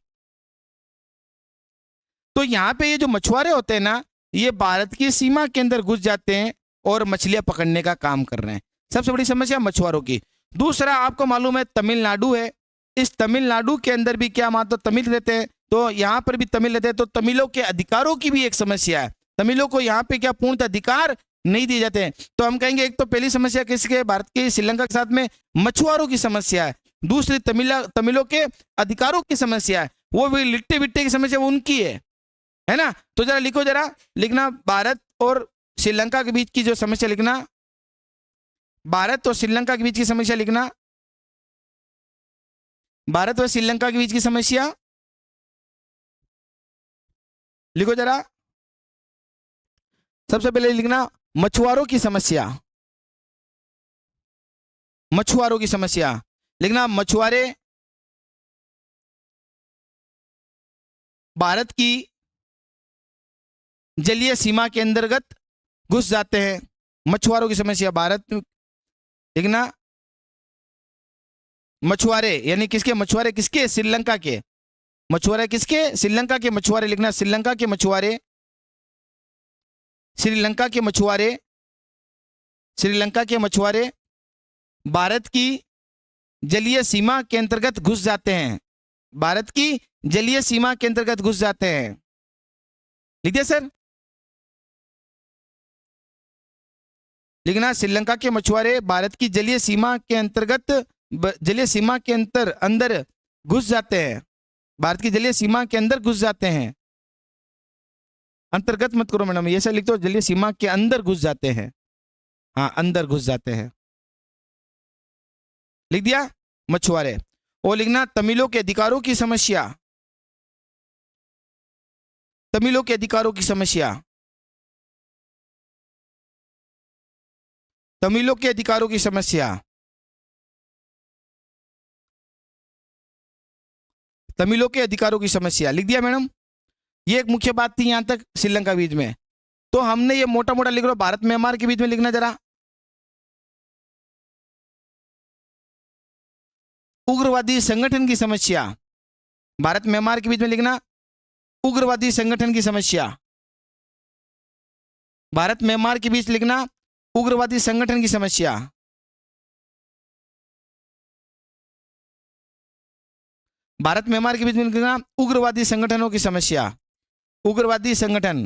तो यहाँ पे ये जो मछुआरे होते हैं ना, ये भारत की सीमा के अंदर घुस जाते हैं और मछलियां पकड़ने का काम कर रहे हैं। सबसे बड़ी समस्या मछुआरों की। दूसरा आपको मालूम है तमिलनाडु है, इस तमिलनाडु के अंदर भी क्या मात्र तमिल रहते हैं, तो यहाँ पर भी तमिल रहते हैं, तो तमिलों के अधिकारों की भी एक समस्या है। तमिलों को यहाँ पे क्या पूर्ण अधिकार नहीं दिए जाते हैं। तो हम कहेंगे एक तो पहली समस्या किसके, भारत के श्रीलंका के साथ में मछुआरों की समस्या है। दूसरी तमिलों के अधिकारों की समस्या है, वो भी लिट्टे बिट्टे की समस्या उनकी है ना। तो जरा लिखो, जरा लिखना भारत और श्रीलंका के बीच की जो समस्या लिखना, भारत और श्रीलंका के बीच की समस्या लिखना, भारत और श्रीलंका के बीच की समस्या लिखो जरा। सबसे पहले लिखना मछुआरों की समस्या, मछुआरों की समस्या लिखना। मछुआरे भारत की जलीय सीमा के अंतर्गत घुस जाते हैं, मछुआरों की समस्या भारत लिखना। मछुआरे यानी किसके, मछुआरे किसके, श्रीलंका के मछुआरे, किसके, श्रीलंका के मछुआरे लिखना। श्रीलंका के मछुआरे, श्रीलंका के मछुआरे, श्रीलंका के मछुआरे भारत की जलीय सीमा के अंतर्गत घुस जाते हैं, भारत की जलीय सीमा के अंतर्गत घुस जाते हैं। लिख दिया सर, लिखना श्रीलंका के मछुआरे भारत की जलीय सीमा के अंतर्गत, जलीय सीमा के अंदर घुस जाते हैं, भारत की जलीय सीमा के अंदर घुस जाते हैं। अंतर्गत मत करो मैडम, ये सब लिख दो, जलीय सीमा के अंदर घुस जाते हैं, हाँ अंदर घुस जाते हैं, लिख दिया मछुआरे। और लिखना तमिलों के अधिकारों की समस्या, तमिलों के अधिकारों की समस्या, तमिलों के अधिकारों की समस्या, तमिलों के अधिकारों की समस्या लिख दिया मैडम। ये एक मुख्य बात थी यहां तक श्रीलंका बीच में। तो हमने ये मोटा मोटा लिख लो, भारत म्यांमार के बीच में लिखना जरा। उग्रवादी संगठन की समस्या, भारत म्यांमार के बीच में लिखना उग्रवादी संगठन की समस्या, भारत म्यांमार के बीच लिखना उग्रवादी संगठन की समस्या। भारत म्यांमार के बीच में लिखना उग्रवादी संगठनों की समस्या, उग्रवादी संगठन।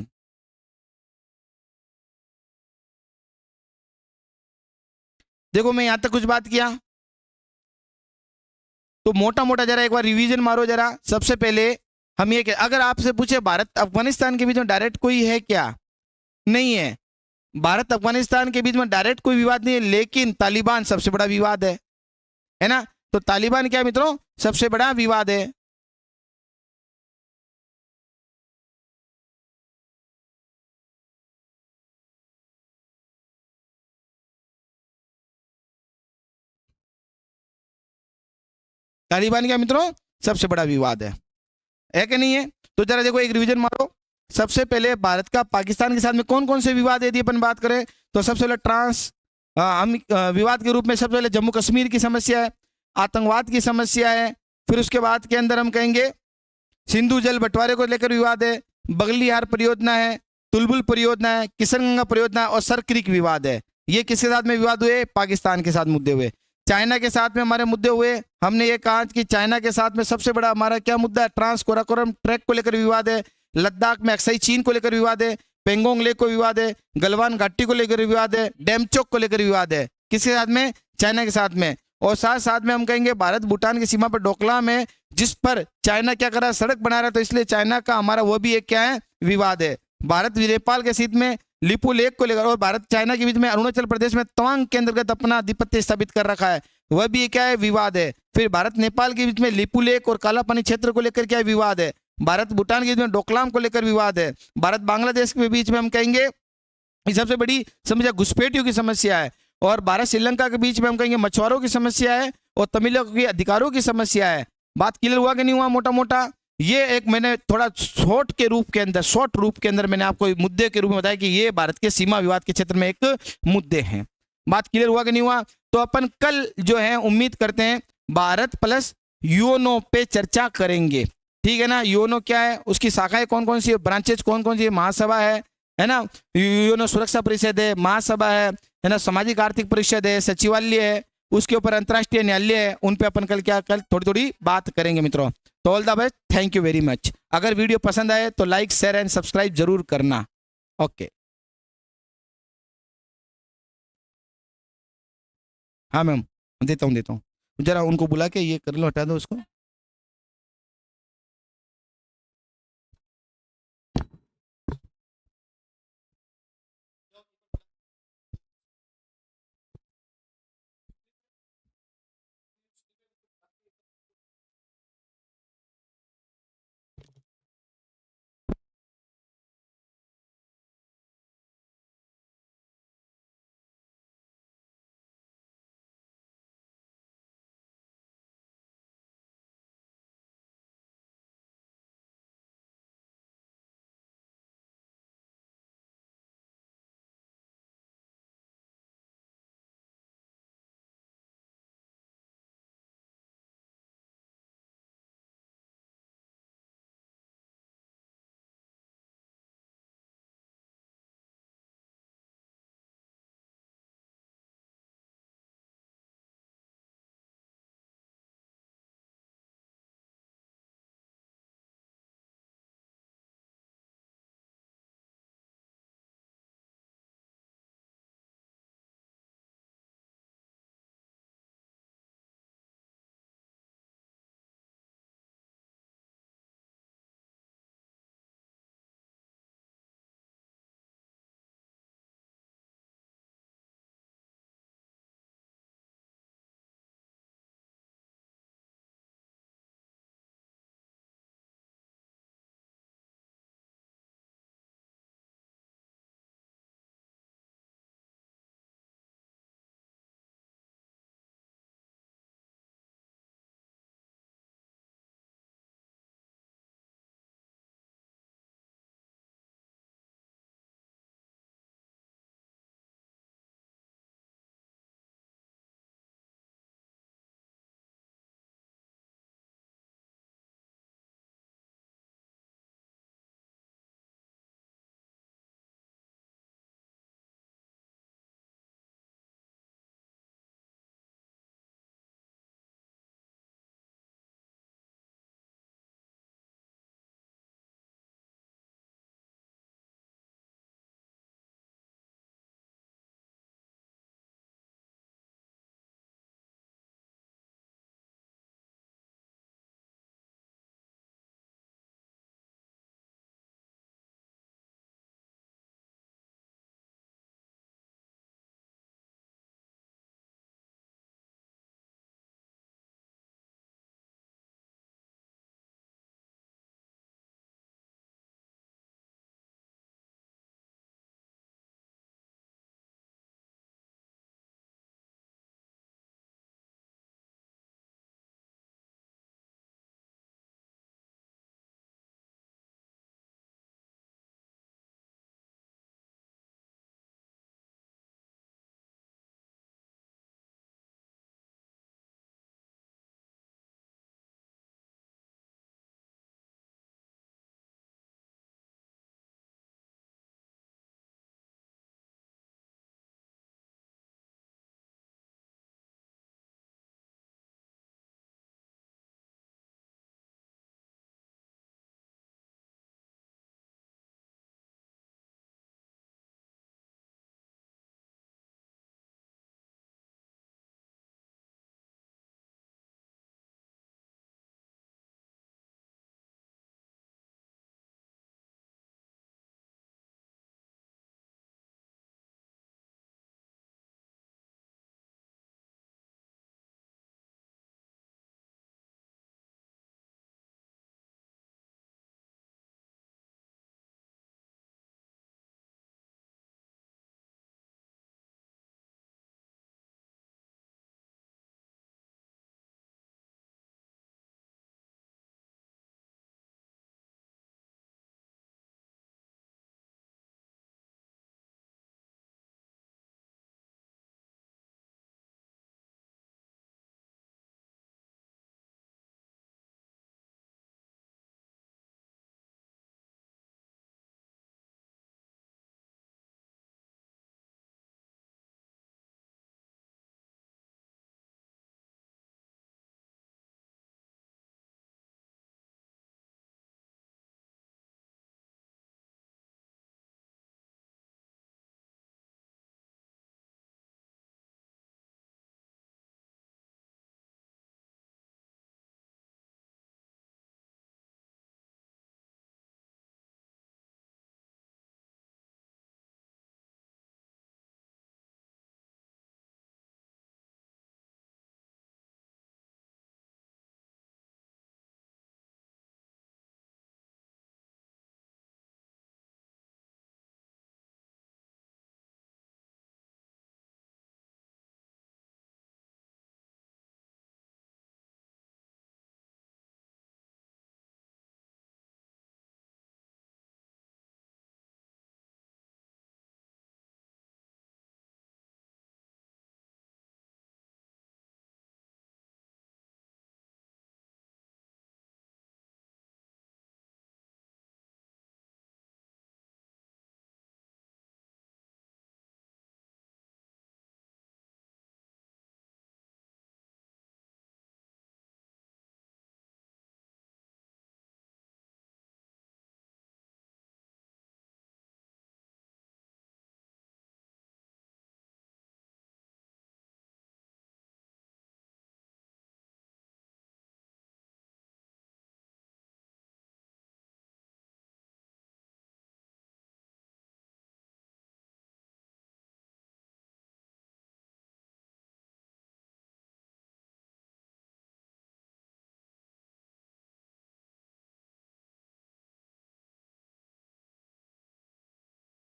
देखो मैं यहां तक कुछ बात किया, तो मोटा मोटा जरा एक बार रिवीजन मारो जरा। सबसे पहले हम ये, अगर आपसे पूछे भारत अफगानिस्तान के बीच में डायरेक्ट कोई है क्या, नहीं है। भारत अफगानिस्तान के बीच में डायरेक्ट कोई विवाद नहीं है, लेकिन तालिबान सबसे बड़ा विवाद है ना। तो तालिबान क्या मित्रों, सबसे बड़ा विवाद है। तालिबान क्या मित्रों, सबसे बड़ा विवाद है कि नहीं है। तो जरा देखो एक रिवीजन मारो। सबसे पहले भारत का पाकिस्तान के साथ में कौन कौन से विवाद यदि अपन बात करें, तो सबसे पहले हम विवाद के रूप में सबसे पहले जम्मू कश्मीर की समस्या है, आतंकवाद की समस्या है, फिर उसके बाद के अंदर हम कहेंगे सिंधु जल बंटवारे को लेकर विवाद है, बगलिहार परियोजना है, तुलबुल परियोजना है, किशनगंगा परियोजना और सर क्रिक विवाद है। ये किसके साथ में विवाद हुए, पाकिस्तान के साथ मुद्दे हुए। चाइना के साथ में हमारे मुद्दे हुए, हमने ये कहा कि चाइना के साथ में सबसे बड़ा हमारा क्या मुद्दा है, ट्रांस काराकोरम ट्रैक को लेकर विवाद है, लद्दाख में अक्साई चीन को लेकर विवाद है, पेंगोंग लेक को विवाद है, गलवान घाटी को लेकर विवाद है, डेमचोक को लेकर विवाद है। किसके साथ में, चाइना के साथ में। और साथ साथ में हम कहेंगे भारत भूटान की सीमा पर डोकलाम है, जिस पर चाइना क्या कर रहा है, सड़क बना रहा है, तो इसलिए चाइना का हमारा वो भी एक क्या है, विवाद है। भारत नेपाल के सीध में लिपू लेक को लेकर, और भारत चाइना के बीच में अरुणाचल प्रदेश में तवांग के अंतर्गत अपना आधिपत्य स्थापित कर रखा है। वह भी क्या है, विवाद है। फिर भारत नेपाल के बीच में लिपू लेक और कालापानी क्षेत्र को लेकर क्या विवाद है। भारत भूटान के बीच में डोकलाम को लेकर विवाद है। भारत बांग्लादेश के बीच में हम कहेंगे ये सबसे बड़ी समस्या घुसपैठियों की समस्या है। और भारत श्रीलंका के बीच में हम कहेंगे मछुआरों की समस्या है और तमिलों के अधिकारों की समस्या है। बात क्लियर हुआ कि नहीं हुआ? मोटा मोटा ये एक मैंने थोड़ा शॉर्ट रूप के अंदर मैंने आपको मुद्दे के रूप में बताया कि ये भारत के सीमा विवाद के क्षेत्र में एक मुद्दे हैं। बात क्लियर हुआ कि नहीं हुआ? तो अपन कल जो है उम्मीद करते हैं भारत प्लस यूएनओ पे चर्चा करेंगे, ठीक है ना। यूएनओ क्या है, उसकी शाखाएं कौन कौन सी है, ब्रांचेज कौन कौन सी है, महासभा है ना, यूएनओ सुरक्षा परिषद है, महासभा है ना, सामाजिक आर्थिक परिषद है, सचिवालय है, उसके ऊपर अंतर्राष्ट्रीय न्यायालय है। उन पे अपन कल थोड़ी थोड़ी बात करेंगे मित्रों। तो all the best, thank you very much. अगर वीडियो पसंद आए तो लाइक शेयर एंड सब्सक्राइब जरूर करना। ओके, हाँ मैम, देता हूँ जरा उनको बुला के ये कर लो, हटा दो उसको।